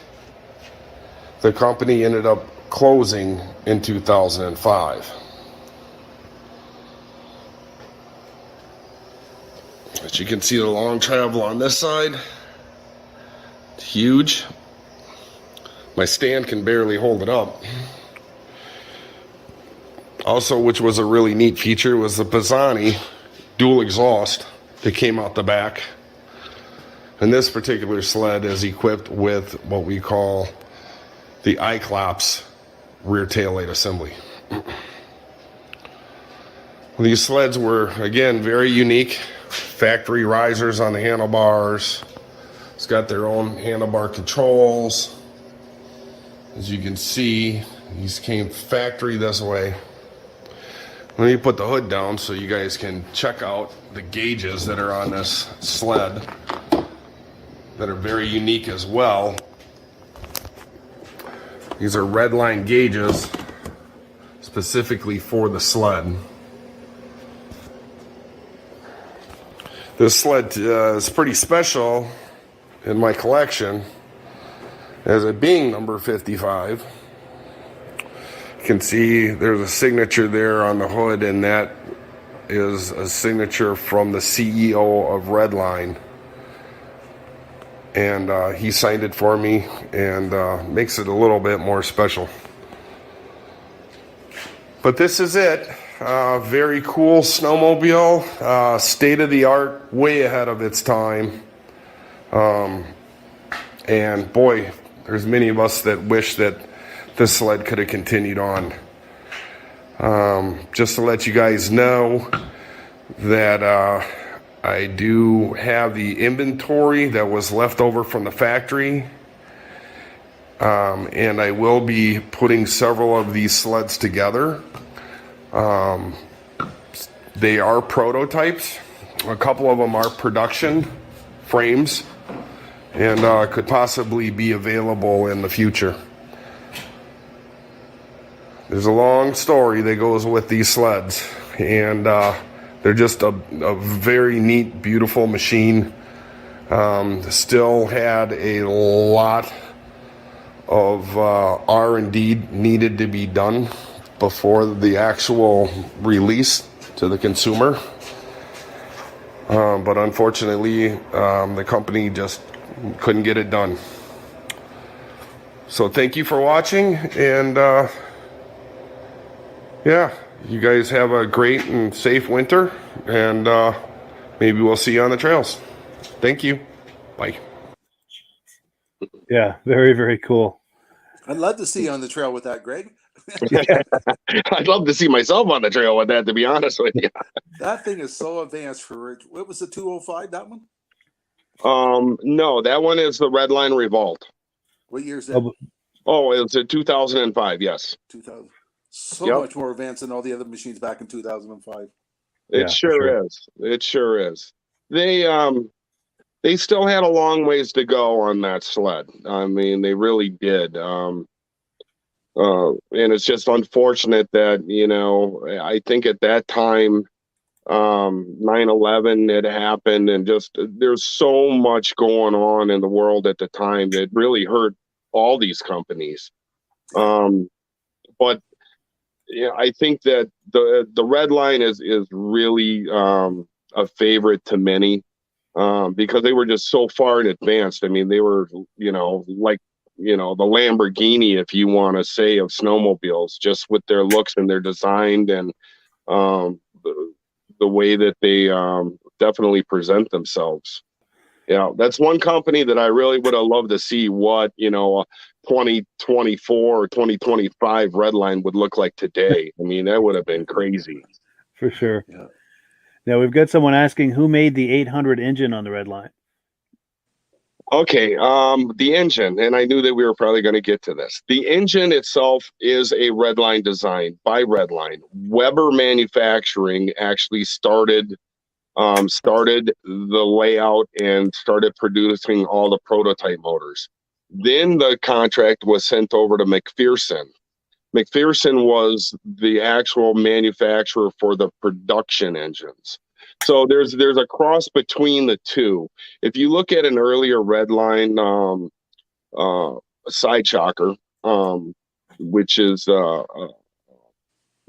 the company ended up closing in 2005. As you can see, the long travel on this side, it's huge. My stand can barely hold it up. Also, which was a really neat feature, was the Pisani dual exhaust that came out the back. And this particular sled is equipped with what we call the iClaps rear taillight assembly. These sleds were, again, very unique. Factory risers on the handlebars. It's got their own handlebar controls. As you can see, these came factory this way. Let me put the hood down so you guys can check out the gauges that are on this sled that are very unique as well. These are Redline gauges specifically for the sled. This sled is pretty special in my collection as it being number 55. You can see there's a signature there on the hood, and that is a signature from the CEO of Redline. And he signed it for me, and makes it a little bit more special. But this is it. Very cool snowmobile, state-of-the-art, way ahead of its time. And boy, there's many of us that wish that this sled could have continued on. Just to let you guys know that I do have the inventory that was left over from the factory. And I will be putting several of these sleds together. They are prototypes. A couple of them are production frames, and could possibly be available in the future. There's a long story that goes with these sleds, and they're just a very neat, beautiful machine. Still had a lot of R&D needed to be done before the actual release to the consumer. But unfortunately, the company just couldn't get it done. So thank you for watching, and yeah, you guys have a great and safe winter, and maybe we'll see you on the trails. Thank you. Bye. Yeah, very, very cool. I'd love to see you on the trail with that, Greg. I'd love to see myself on the trail with that, to be honest with you. That thing is so advanced for it. What was the 205, that one? No, that one is the Redline Revolt. What year is that? Oh, Oh, it was in 2005. Yes. 2000. So Yep. much more advanced than all the other machines back in 2005. It Yeah, for sure sure. is. It sure is. They still had a long ways to go on that sled. I mean, they really did. And it's just unfortunate that, I think at that time, 9/11 had happened, and just there's so much going on in the world at the time that really hurt all these companies. But yeah, I think that the Redline is really a favorite to many, because they were just so far in advance. I mean, they were, like, the Lamborghini, if you want to say, of snowmobiles, just with their looks and their design, and the way that they definitely present themselves. Yeah, that's one company that I really would have loved to see what, 2024 or 2025 Redline would look like today. I mean, that would have been crazy. For sure. Yeah. Now we've got someone asking who made the 800 engine on the Redline. Okay, the engine, and I knew that we were probably going to get to this. The engine itself is a Redline design by Redline. Weber Manufacturing actually started the layout and started producing all the prototype motors. Then the contract was sent over to McPherson. McPherson was the actual manufacturer for the production engines. So there's a cross between the two. If you look at an earlier Redline side shocker, which is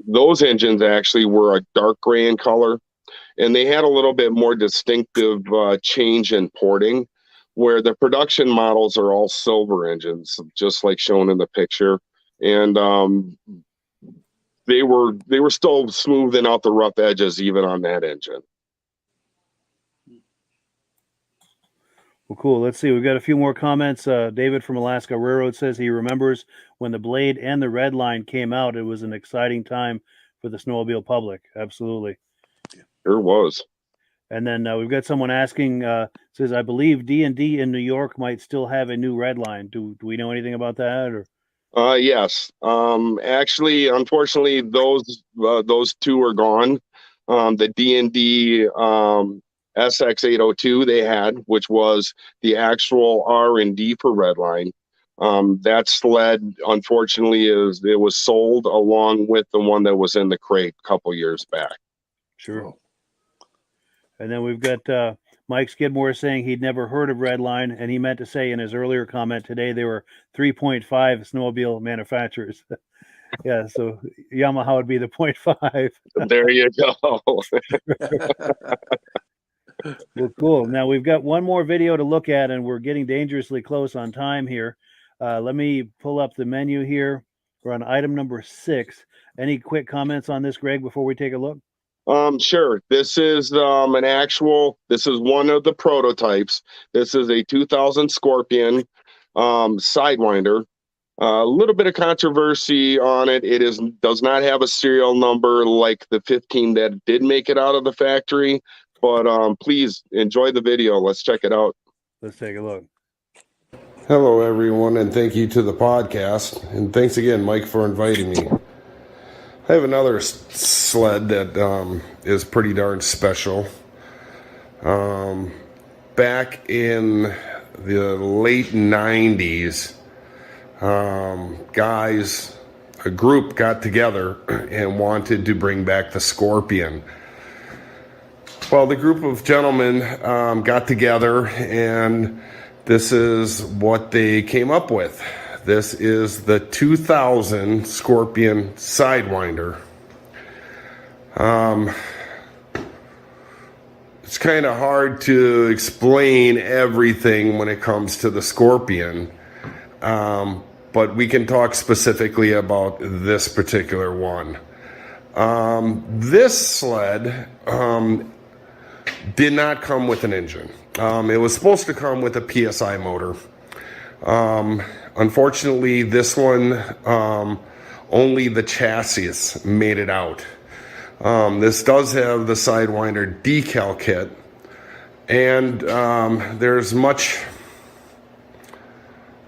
those engines actually were a dark gray in color, and they had a little bit more distinctive change in porting, where the production models are all silver engines, just like shown in the picture. And they were still smoothing out the rough edges even on that engine. Well, cool. Let's see. We've got a few more comments. David from Alaska Railroad says he remembers when the Blade and the Redline came out. It was an exciting time for the snowmobile public. Absolutely. Sure was. And then we've got someone asking, says, I believe D&D in New York might still have a new Redline. Do we know anything about that? Or Yes. Actually, unfortunately, those two are gone. The D&D SX802 they had, which was the actual R&D for Redline. That sled, unfortunately, it was sold along with the one that was in the crate a couple years back. Sure. And then we've got Mike Skidmore saying he'd never heard of Redline, and he meant to say in his earlier comment today there were 3.5 snowmobile manufacturers. Yeah, so Yamaha would be the 0.5. There you go. Well, cool. Now we've got one more video to look at, and we're getting dangerously close on time here. Let me pull up the menu here. We're on item number 6. Any quick comments on this, Greg, before we take a look? Sure. This is this is one of the prototypes. This is a 2000 Scorpion Sidewinder. A little bit of controversy on it. It does not have a serial number like the 15 that did make it out of the factory. But please enjoy the video. Let's check it out. Let's take a look. Hello, everyone, and thank you to the podcast. And thanks again, Mike, for inviting me. I have another sled that is pretty darn special. Back in the late 90s, a group got together and wanted to bring back the Scorpion. Well, the group of gentlemen got together, and this is what they came up with. This is the 2000 Scorpion Sidewinder. It's kind of hard to explain everything when it comes to the Scorpion, but we can talk specifically about this particular one. This sled did not come with an engine. It was supposed to come with a PSI motor. Unfortunately, this one, only the chassis made it out. This does have the Sidewinder decal kit, And there's much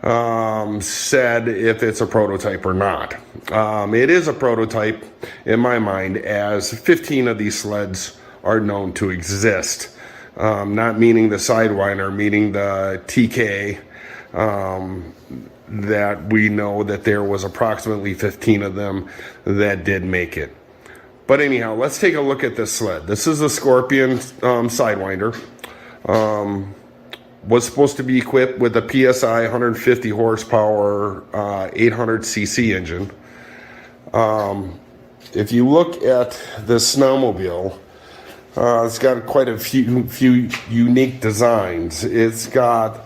said if it's a prototype or not. It is a prototype in my mind, as 15 of these sleds are known to exist. Not meaning the Sidewinder, meaning the TK, that we know that there was approximately 15 of them that did make it. But anyhow, let's take a look at this sled. This is a Scorpion Sidewinder. Was supposed to be equipped with a PSI 150 horsepower 800cc engine. If you look at this snowmobile, it's got quite a few unique designs. It's got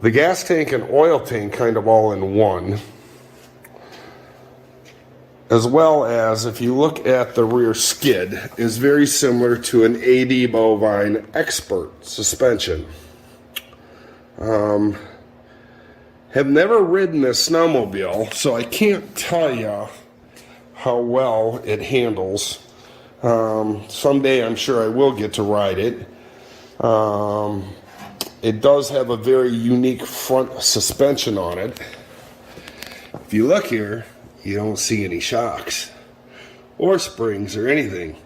the gas tank and oil tank kind of all in one, as well as, if you look at the rear skid, is very similar to an AD Bovine Expert suspension. Have never ridden this snowmobile, so I can't tell you how well it handles. Someday I'm sure I will get to ride it. It does have a very unique front suspension on it. If you look here, you don't see any shocks or springs or anything.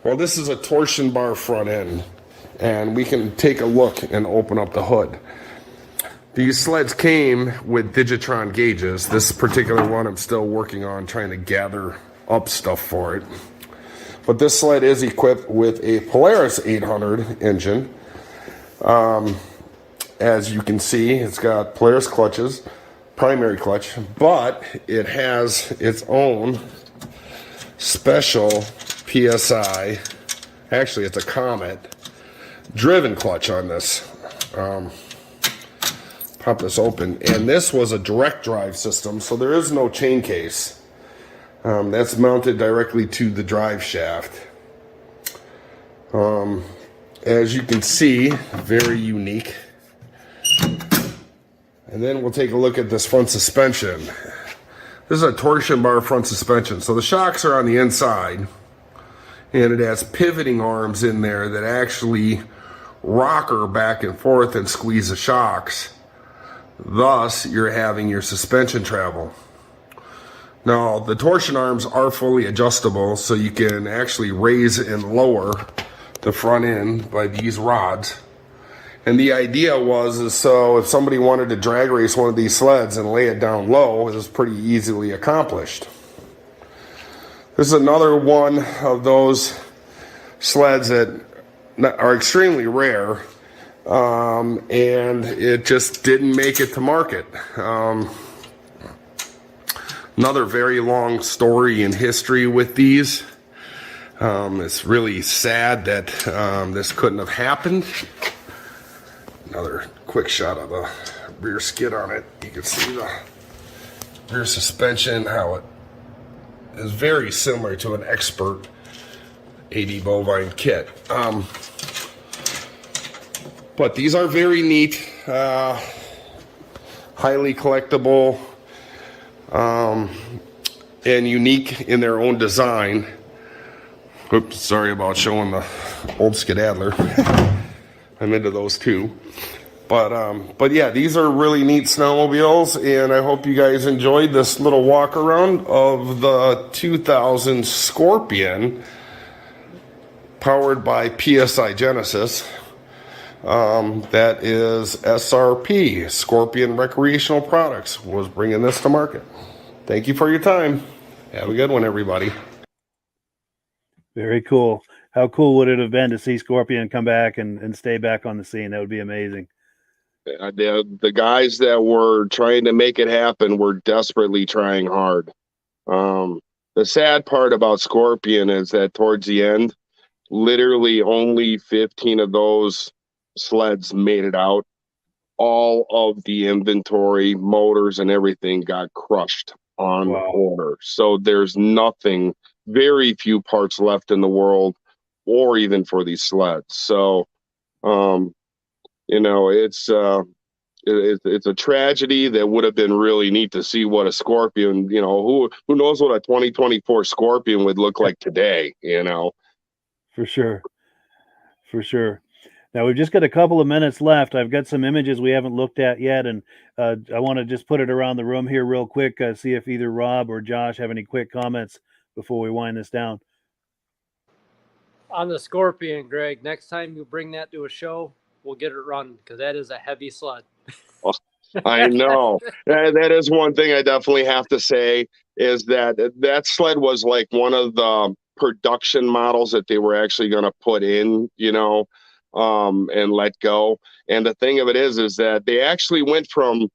Well, this is a torsion bar front end, and we can take a look and open up the hood. These sleds came with Digitron gauges. This particular one I'm still working on, trying to gather up stuff for it. But this sled is equipped with a Polaris 800 engine. As you can see, it's got Polaris clutches, primary clutch, but it has its own special PSI. Actually, it's a Comet driven clutch on this. Pop this open, and this was a direct drive system, so there is no chain case. That's mounted directly to the drive shaft. As you can see, very unique. And then we'll take a look at this front suspension. This is a torsion bar front suspension, so the shocks are on the inside, and it has pivoting arms in there that actually rocker back and forth and squeeze the shocks. Thus, you're having your suspension travel. Now, the torsion arms are fully adjustable, so you can actually raise and lower the front end by these rods. And the idea is so if somebody wanted to drag race one of these sleds and lay it down low, it was pretty easily accomplished. This is another one of those sleds that are extremely rare. And it just didn't make it to market. Another very long story in history with these. It's really sad that this couldn't have happened. Another quick shot of the rear skid on it. You can see the rear suspension, how it is very similar to an Expert AD Bovine kit. But these are very neat, highly collectible, and unique in their own design. Oops, sorry about showing the old skedaddler. I'm into those too. But yeah, these are really neat snowmobiles, and I hope you guys enjoyed this little walk around of the 2000 Scorpion, powered by PSI Genesis. That is SRP, Scorpion Recreational Products, was bringing this to market. Thank you for your time. Have a good one, everybody. Very cool. How cool would it have been to see Scorpion come back and stay back on the scene? That would be amazing. The guys that were trying to make it happen were desperately trying hard. The sad part about Scorpion is that towards the end, literally only 15 of those sleds made it out. All of the inventory, motors, and everything got crushed on order. So there's nothing, very few parts left in the world, or even for these sleds. So, it's a tragedy. That would have been really neat to see what a Scorpion, who knows what a 2024 Scorpion would look like today, For sure. Now we've just got a couple of minutes left. I've got some images we haven't looked at yet, and I want to just put it around the room here real quick, see if either Rob or Josh have any quick comments before we wind this down. On the Scorpion, Greg, next time you bring that to a show, we'll get it run because that is a heavy sled. I know. That is one thing I definitely have to say is that sled was like one of the production models that they were actually going to put in, and let go. And the thing of it is that they actually went from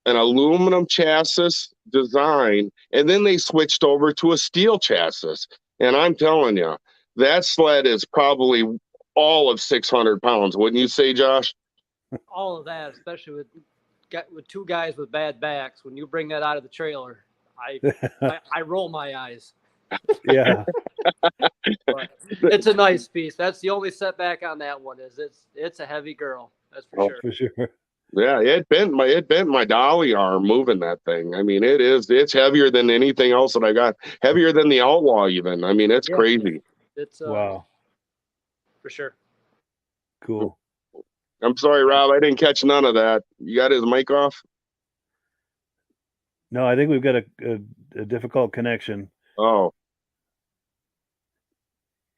an aluminum chassis design, and then they switched over to a steel chassis. And I'm telling you, that sled is probably all of 600 pounds. Wouldn't you say, Josh? All of that, especially with two guys with bad backs. When you bring that out of the trailer, I roll my eyes. Yeah. But it's a nice piece. That's the only setback on that one is it's a heavy girl. That's for sure. For sure. Yeah, it bent my dolly arm moving that thing. I mean, it's heavier than anything else that I got. Heavier than the Outlaw even. I mean, it's crazy. It's wow. For sure. Cool. I'm sorry, Rob, I didn't catch none of that. You got his mic off? No, I think we've got a difficult connection. Oh.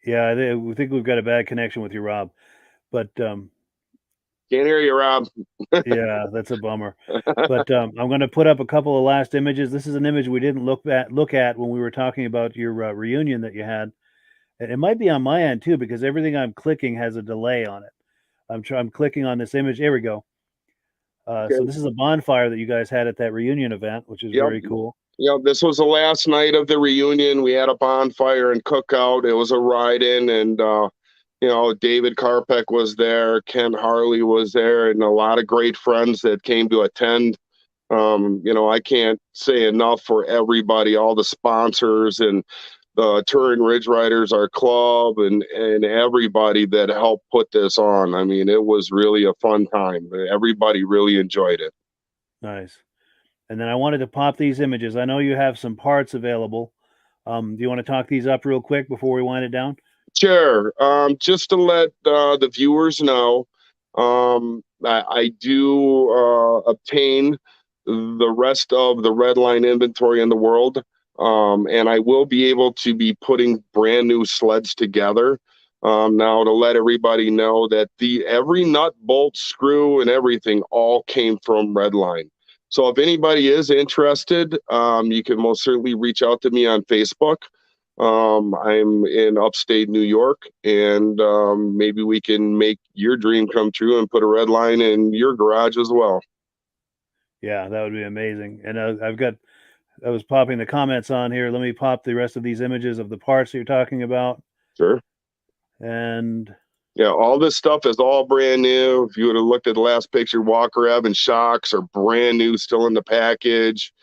Yeah, I think we've got a bad connection with you, Rob. But can't hear you, Rob. Yeah, that's a bummer. But I'm going to put up a couple of last images. This is an image we didn't look at when we were talking about your reunion that you had. And it might be on my end too, because everything I'm clicking has a delay on it. I'm clicking on this image. There we go. Okay. So this is a bonfire that you guys had at that reunion event, which is very cool. Yeah, this was the last night of the reunion. We had a bonfire and cookout. It was a ride-in, and David Karpek was there, Ken Harley was there, and a lot of great friends that came to attend. I can't say enough for everybody, all the sponsors and the Touring Ridge Riders, our club, and everybody that helped put this on. I mean, it was really a fun time. Everybody really enjoyed it. Nice. And then I wanted to pop these images. I know you have some parts available. Do you want to talk these up real quick before we wind it down? Sure. Just to let the viewers know, I do obtain the rest of the Redline inventory in the world, and I will be able to be putting brand new sleds together. Now, to let everybody know that every nut, bolt, screw, and everything all came from Redline. So if anybody is interested, you can most certainly reach out to me on Facebook. I'm in upstate New York, and maybe we can make your dream come true and put a Redline in your garage as well. Yeah, that would be amazing. And I was popping the comments on here. Let me pop the rest of these images of the parts that you're talking about. Sure. And yeah, all this stuff is all brand new. If you would have looked at the last picture, Walker Evans shocks are brand new, still in the package.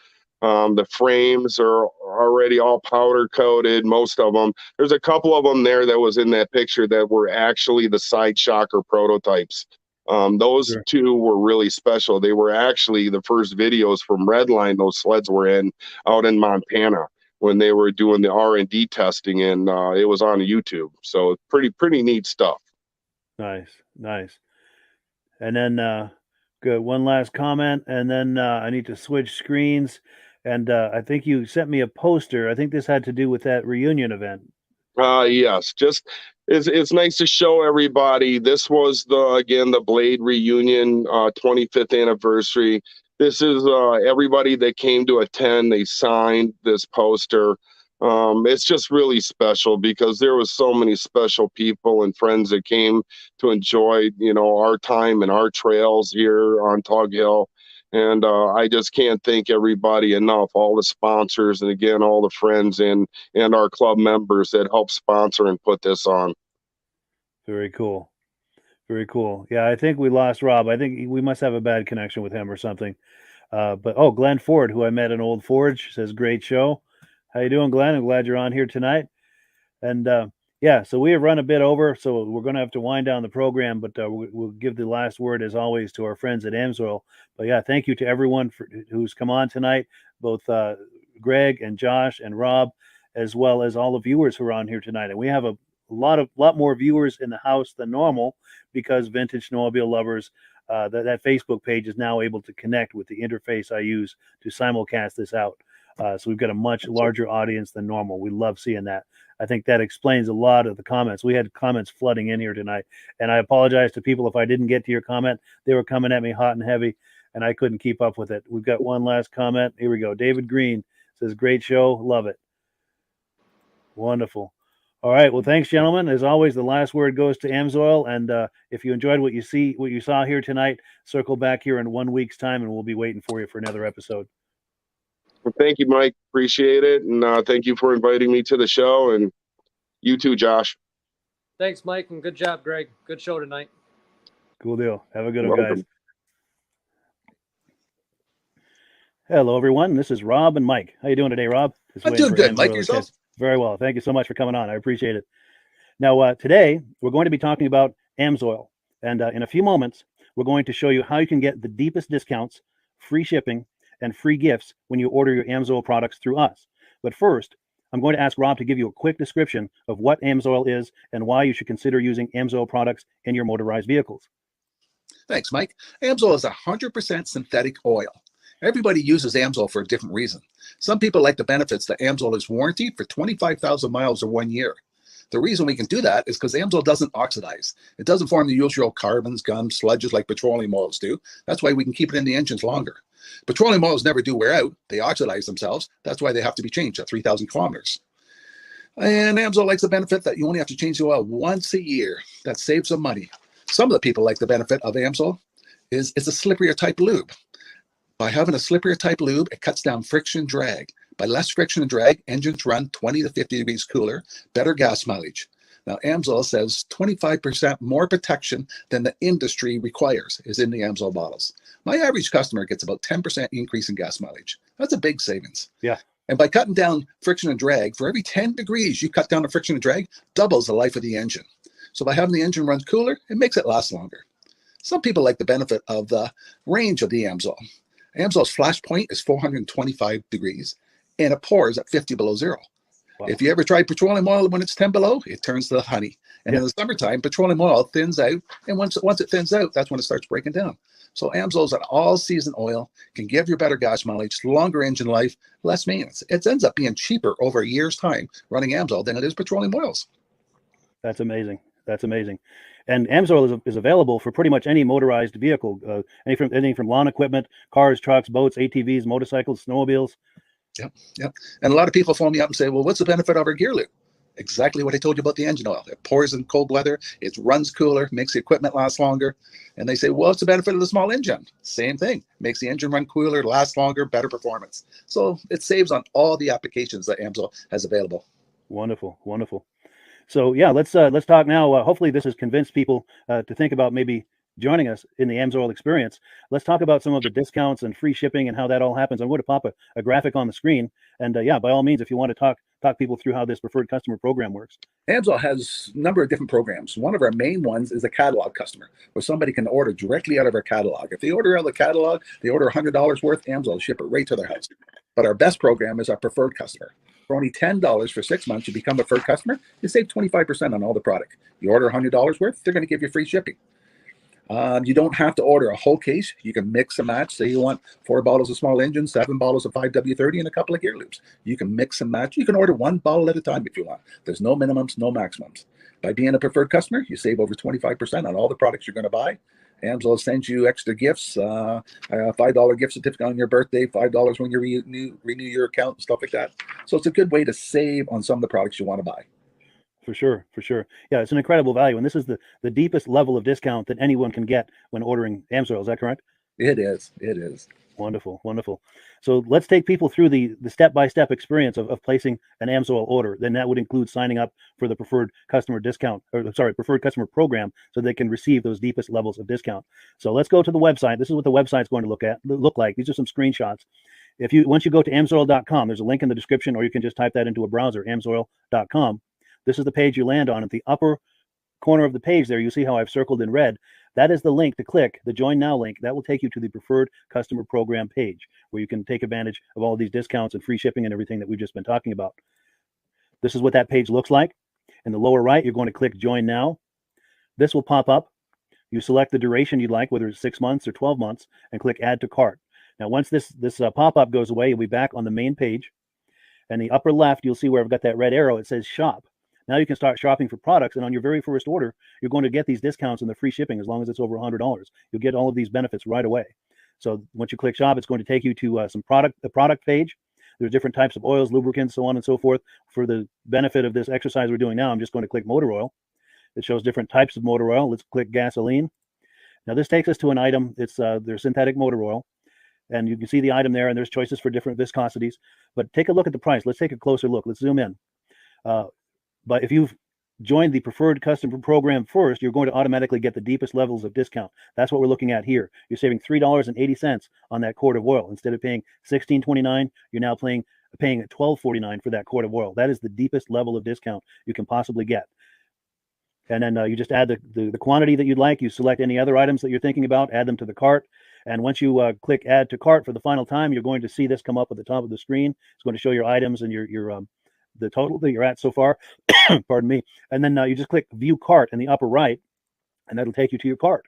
The frames are already all powder coated, most of them. There's a couple of them there that was in that picture that were actually the side shocker prototypes. Those Sure. two were really special. They were actually the first videos from Redline those sleds were in out in Montana when they were doing the R&D testing, and it was on YouTube. So pretty neat stuff. Nice. And then good. One last comment, and then I need to switch screens. And I think you sent me a poster. I think this had to do with that reunion event. Yes, just it's nice to show everybody. This was the Blade reunion 25th anniversary. This is everybody that came to attend. They signed this poster. It's just really special because there was so many special people and friends that came to enjoy, our time and our trails here on Tug Hill. And I just can't thank everybody enough, all the sponsors, and again, all the friends and our club members that helped sponsor and put this on. Very cool. Yeah, I think we lost Rob. I think we must have a bad connection with him or something. But Glenn Ford, who I met in Old Forge, says, great show. How you doing, Glenn? I'm glad you're on here tonight. And so we have run a bit over, so we're going to have to wind down the program, but we'll give the last word, as always, to our friends at Amsoil. But yeah, thank you to everyone who's come on tonight, both Greg and Josh and Rob, as well as all the viewers who are on here tonight. And we have a lot more viewers in the house than normal because Vintage Snowmobile Lovers, that Facebook page is now able to connect with the interface I use to simulcast this out. So we've got a much larger audience than normal. We love seeing that. I think that explains a lot of the comments. We had comments flooding in here tonight, and I apologize to people if I didn't get to your comment. They were coming at me hot and heavy, and I couldn't keep up with it. We've got one last comment. Here we go. David Green says, "Great show. Love it." Wonderful. All right. Well, thanks, gentlemen. As always, the last word goes to Amsoil. And if you enjoyed what you saw here tonight, circle back here in 1 week's time, and we'll be waiting for you for another episode. Well, thank you, Mike. Appreciate it. And thank you for inviting me to the show. And you too, Josh. Thanks, Mike, and good job, Greg. Good show tonight. Cool deal. Have a good one, guys. Hello, everyone. This is Rob and Mike. How you doing today, Rob? I'm doing good, Mike. Yourself? Very well. Thank you so much for coming on. I appreciate it. Now, today, we're going to be talking about Amsoil. And in a few moments, we're going to show you how you can get the deepest discounts, free shipping, and free gifts when you order your Amsoil products through us. But first, I'm going to ask Rob to give you a quick description of what Amsoil is and why you should consider using Amsoil products in your motorized vehicles. Thanks, Mike. Amsoil is 100% synthetic oil. Everybody uses Amsoil for a different reason. Some people like the benefits that Amsoil is warranted for 25,000 miles or 1 year. The reason we can do that is because Amsoil doesn't oxidize. It doesn't form the usual carbons, gums, sludges like petroleum oils do. That's why we can keep it in the engines longer. Petroleum oils never do wear out. They oxidize themselves. That's why they have to be changed at 3,000 kilometers. And Amsoil likes the benefit that you only have to change the oil once a year. That saves some money. Some of the people like the benefit of Amsoil is it's a slipperier type lube. By having a slipperier type lube, it cuts down friction and drag. By less friction and drag, engines run 20 to 50 degrees cooler, better gas mileage. Now, Amsoil says 25% more protection than the industry requires is in the Amsoil bottles. My average customer gets about 10% increase in gas mileage. That's a big savings. Yeah. And by cutting down friction and drag, for every 10 degrees you cut down the friction and drag, doubles the life of the engine. So by having the engine run cooler, it makes it last longer. Some people like the benefit of the range of the Amsoil. Amsoil's flash point is 425 degrees, and it pours at 50 below zero. Wow. If you ever tried petroleum oil when it's 10 below, it turns to honey. And in the summertime, petroleum oil thins out, and once it thins out, that's when it starts breaking down. So Amsoil is an all-season oil, can give you better gas mileage, longer engine life, less maintenance. It ends up being cheaper over a year's time running Amsoil than it is petroleum oils. That's amazing. That's amazing. And Amsoil is available for pretty much any motorized vehicle, anything from lawn equipment, cars, trucks, boats, ATVs, motorcycles, snowmobiles. Yep. And a lot of people phone me up and say, well, what's the benefit of our gear lube? Exactly what I told you about the engine oil. It pours in cold weather, it runs cooler, makes the equipment last longer. And they say, well, what's the benefit of the small engine? Same thing. Makes the engine run cooler, last longer, better performance. So it saves on all the applications that Amsoil has available. Wonderful, wonderful. So yeah, let's talk now. Hopefully this has convinced people to think about maybe joining us in the Amsoil experience. Let's talk about some of the discounts and free shipping and how that all happens. I'm going to pop a graphic on the screen. And yeah, by all means, if you want to talk people through how this preferred customer program works. Amsoil has a number of different programs. One of our main ones is a catalog customer, where somebody can order directly out of our catalog. If they order out of the catalog, they order $100 worth, Amsoil will ship it right to their house. But our best program is our preferred customer. For only $10 for 6 months, you become a preferred customer, you save 25% on all the product. You order $100 worth, they're going to give you free shipping. You don't have to order a whole case. You can mix and match. Say you want 4 bottles of small engine, 7 bottles of 5W30, and a couple of gear loops. You can mix and match. You can order 1 bottle at a time if you want. There's no minimums, no maximums. By being a preferred customer, you save over 25% on all the products you're going to buy. Amsoil sends you extra gifts, a $5 gift certificate on your birthday, $5 when you renew your account and stuff like that. So it's a good way to save on some of the products you want to buy. For sure. Yeah, it's an incredible value. And this is the deepest level of discount that anyone can get when ordering Amsoil. Is that correct? It is. Wonderful. So let's take people through the step-by-step experience of placing an Amsoil order. Then that would include signing up for the preferred customer preferred customer program, so they can receive those deepest levels of discount. So let's go to the website. This is what the website's going to look like. These are some screenshots. Once you go to amsoil.com, there's a link in the description, or you can just type that into a browser, amsoil.com. This is the page you land on. At the upper corner of the page there, you see how I've circled in red. That is the link to click, the Join Now link. That will take you to the Preferred Customer Program page, where you can take advantage of all of these discounts and free shipping and everything that we've just been talking about. This is what that page looks like. In the lower right, you're going to click Join Now. This will pop up. You select the duration you'd like, whether it's 6 months or 12 months, and click Add to Cart. Now, once this pop-up goes away, you'll be back on the main page. And the upper left, you'll see where I've got that red arrow. It says Shop. Now you can start shopping for products, and on your very first order, you're going to get these discounts and the free shipping as long as it's over $100. You'll get all of these benefits right away. So once you click Shop, it's going to take you to the product page. There's different types of oils, lubricants, so on and so forth. For the benefit of this exercise we're doing now, I'm just going to click motor oil. It shows different types of motor oil. Let's click gasoline. Now this takes us to an item. It's their synthetic motor oil. And you can see the item there, and there's choices for different viscosities. But take a look at the price. Let's take a closer look. Let's zoom in. But if you've joined the preferred customer program first, you're going to automatically get the deepest levels of discount. That's what we're looking at here. You're saving $3.80 on that quart of oil. Instead of paying $16.29, you're now paying $12.49 for that quart of oil. That is the deepest level of discount you can possibly get. And then you just add the quantity that you'd like. You select any other items that you're thinking about, add them to the cart. And once you click Add to Cart for the final time, you're going to see this come up at the top of the screen. It's going to show your items and your the total that you're at so far. Pardon me. And then you just click View Cart in the upper right, and that'll take you to your cart.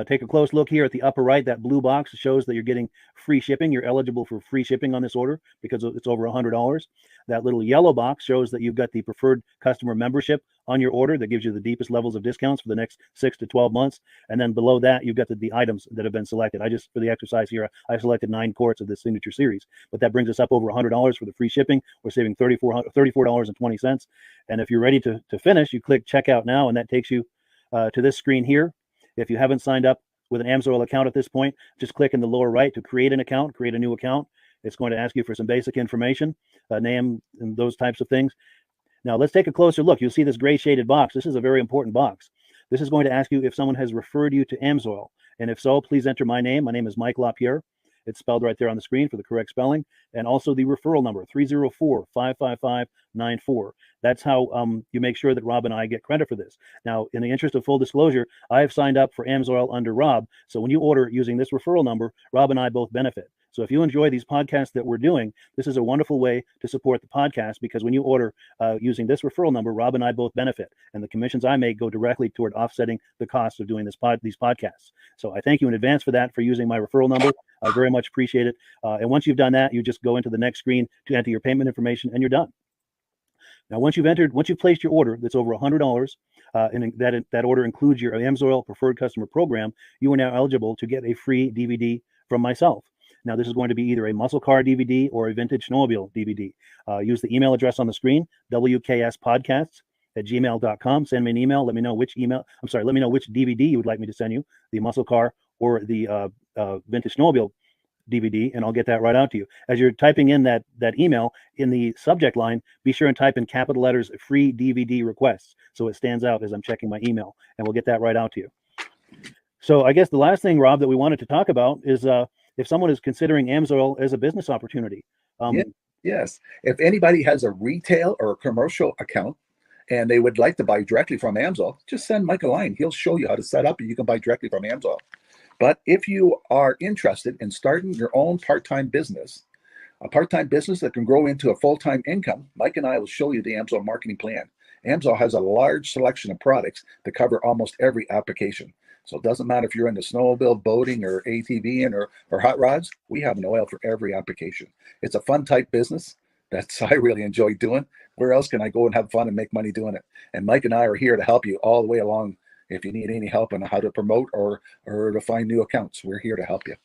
Take a close look here at the upper right. That blue box shows that you're getting free shipping. You're eligible for free shipping on this order because it's over $100. That little yellow box shows that you've got the preferred customer membership on your order that gives you the deepest levels of discounts for the next 6 to 12 months. And then below that, you've got the items that have been selected. For the exercise here, I selected 9 quarts of this signature series, but that brings us up over $100 for the free shipping. We're saving $34.20. And if you're ready to finish, you click Checkout Now, and that takes you to this screen here. If you haven't signed up with an AMSOIL account at this point, just click in the lower right to create an account, create a new account. It's going to ask you for some basic information, name and those types of things. Now let's take a closer look. You'll see this gray shaded box. This is a very important box. This is going to ask you if someone has referred you to AMSOIL. And if so, please enter my name. My name is Mike LaPierre. It's spelled right there on the screen for the correct spelling. And also the referral number, 304-555-94. That's how you make sure that Rob and I get credit for this. Now, in the interest of full disclosure, I have signed up for AMSOIL under Rob. So when you order using this referral number, Rob and I both benefit. So if you enjoy these podcasts that we're doing, this is a wonderful way to support the podcast, because when you order using this referral number, Rob and I both benefit. And the commissions I make go directly toward offsetting the cost of doing these podcasts. So I thank you in advance for that, for using my referral number. I very much appreciate it. And once you've done that, you just go into the next screen to enter your payment information, and you're done. Now, once you've placed your order that's over $100, and that order includes your AMSOIL preferred customer program, you are now eligible to get a free DVD from myself. Now, this is going to be either a muscle car DVD or a vintage snowmobile DVD. Use the email address on the screen, wkspodcasts@gmail.com. Send me an email. Let me know which DVD you would like me to send you, the muscle car or the vintage snowmobile DVD, and I'll get that right out to you. As you're typing in that email, in the subject line, be sure and type in capital letters "free DVD requests" so it stands out as I'm checking my email, and we'll get that right out to you. So I guess the last thing, Rob, that we wanted to talk about is if someone is considering AMSOIL as a business opportunity. Yes. If anybody has a retail or a commercial account and they would like to buy directly from AMSOIL, just send Mike a line. He'll show you how to set up, and you can buy directly from AMSOIL. But if you are interested in starting your own part-time business, a part-time business that can grow into a full-time income, Mike and I will show you the AMSOIL marketing plan. AMSOIL has a large selection of products that cover almost every application. So it doesn't matter if you're into snowmobile, boating, or ATVing, or hot rods. We have an oil for every application. It's a fun type business. I really enjoy doing. Where else can I go and have fun and make money doing it? And Mike and I are here to help you all the way along. If you need any help on how to promote or to find new accounts, we're here to help you.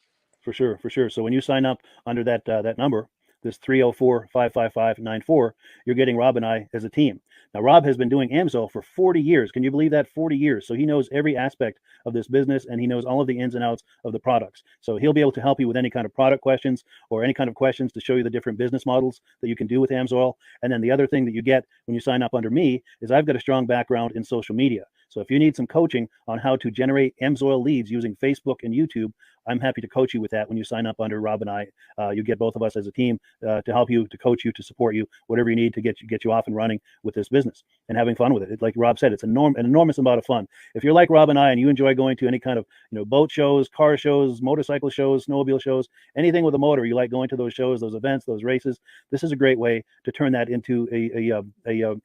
For sure. So when you sign up under that number, this 304-555-94, you're getting Rob and I as a team. Now, Rob has been doing AMSOIL for 40 years. Can you believe that? 40 years. So he knows every aspect of this business, and he knows all of the ins and outs of the products. So he'll be able to help you with any kind of product questions or any kind of questions to show you the different business models that you can do with AMSOIL. And then the other thing that you get when you sign up under me is I've got a strong background in social media. So if you need some coaching on how to generate AMSOIL leads using Facebook and YouTube, I'm happy to coach you with that when you sign up under Rob and I. You get both of us as a team to help you, to coach you, to support you, whatever you need to get you off and running with this business and having fun with it. Like Rob said, it's an enormous amount of fun. If you're like Rob and I and you enjoy going to any kind of boat shows, car shows, motorcycle shows, snowmobile shows, anything with a motor, you like going to those shows, those events, those races, this is a great way to turn that into a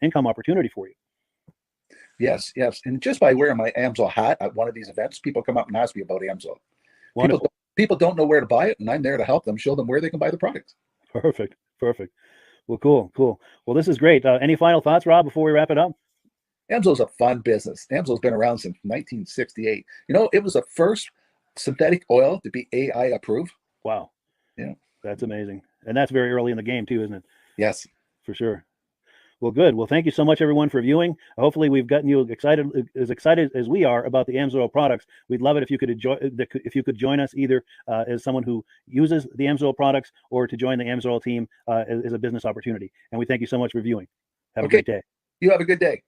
income opportunity for you. Yes, yes. And just by wearing my Amsoil hat at one of these events, people come up and ask me about Amsoil. Wonderful. People don't know where to buy it, and I'm there to help them, show them where they can buy the product. Perfect. Well, cool. Well, this is great. Any final thoughts, Rob, before we wrap it up? Amsoil's a fun business. Amsoil's been around since 1968. You know, it was the first synthetic oil to be AI approved. Wow. Yeah. That's amazing. And that's very early in the game too, isn't it? Yes. For sure. Well, good. Well, thank you so much, everyone, for viewing. Hopefully, we've gotten you excited as we are about the Amsoil products. We'd love it if you could join us either as someone who uses the Amsoil products or to join the Amsoil team as a business opportunity. And we thank you so much for viewing. Have a great day. You have a good day.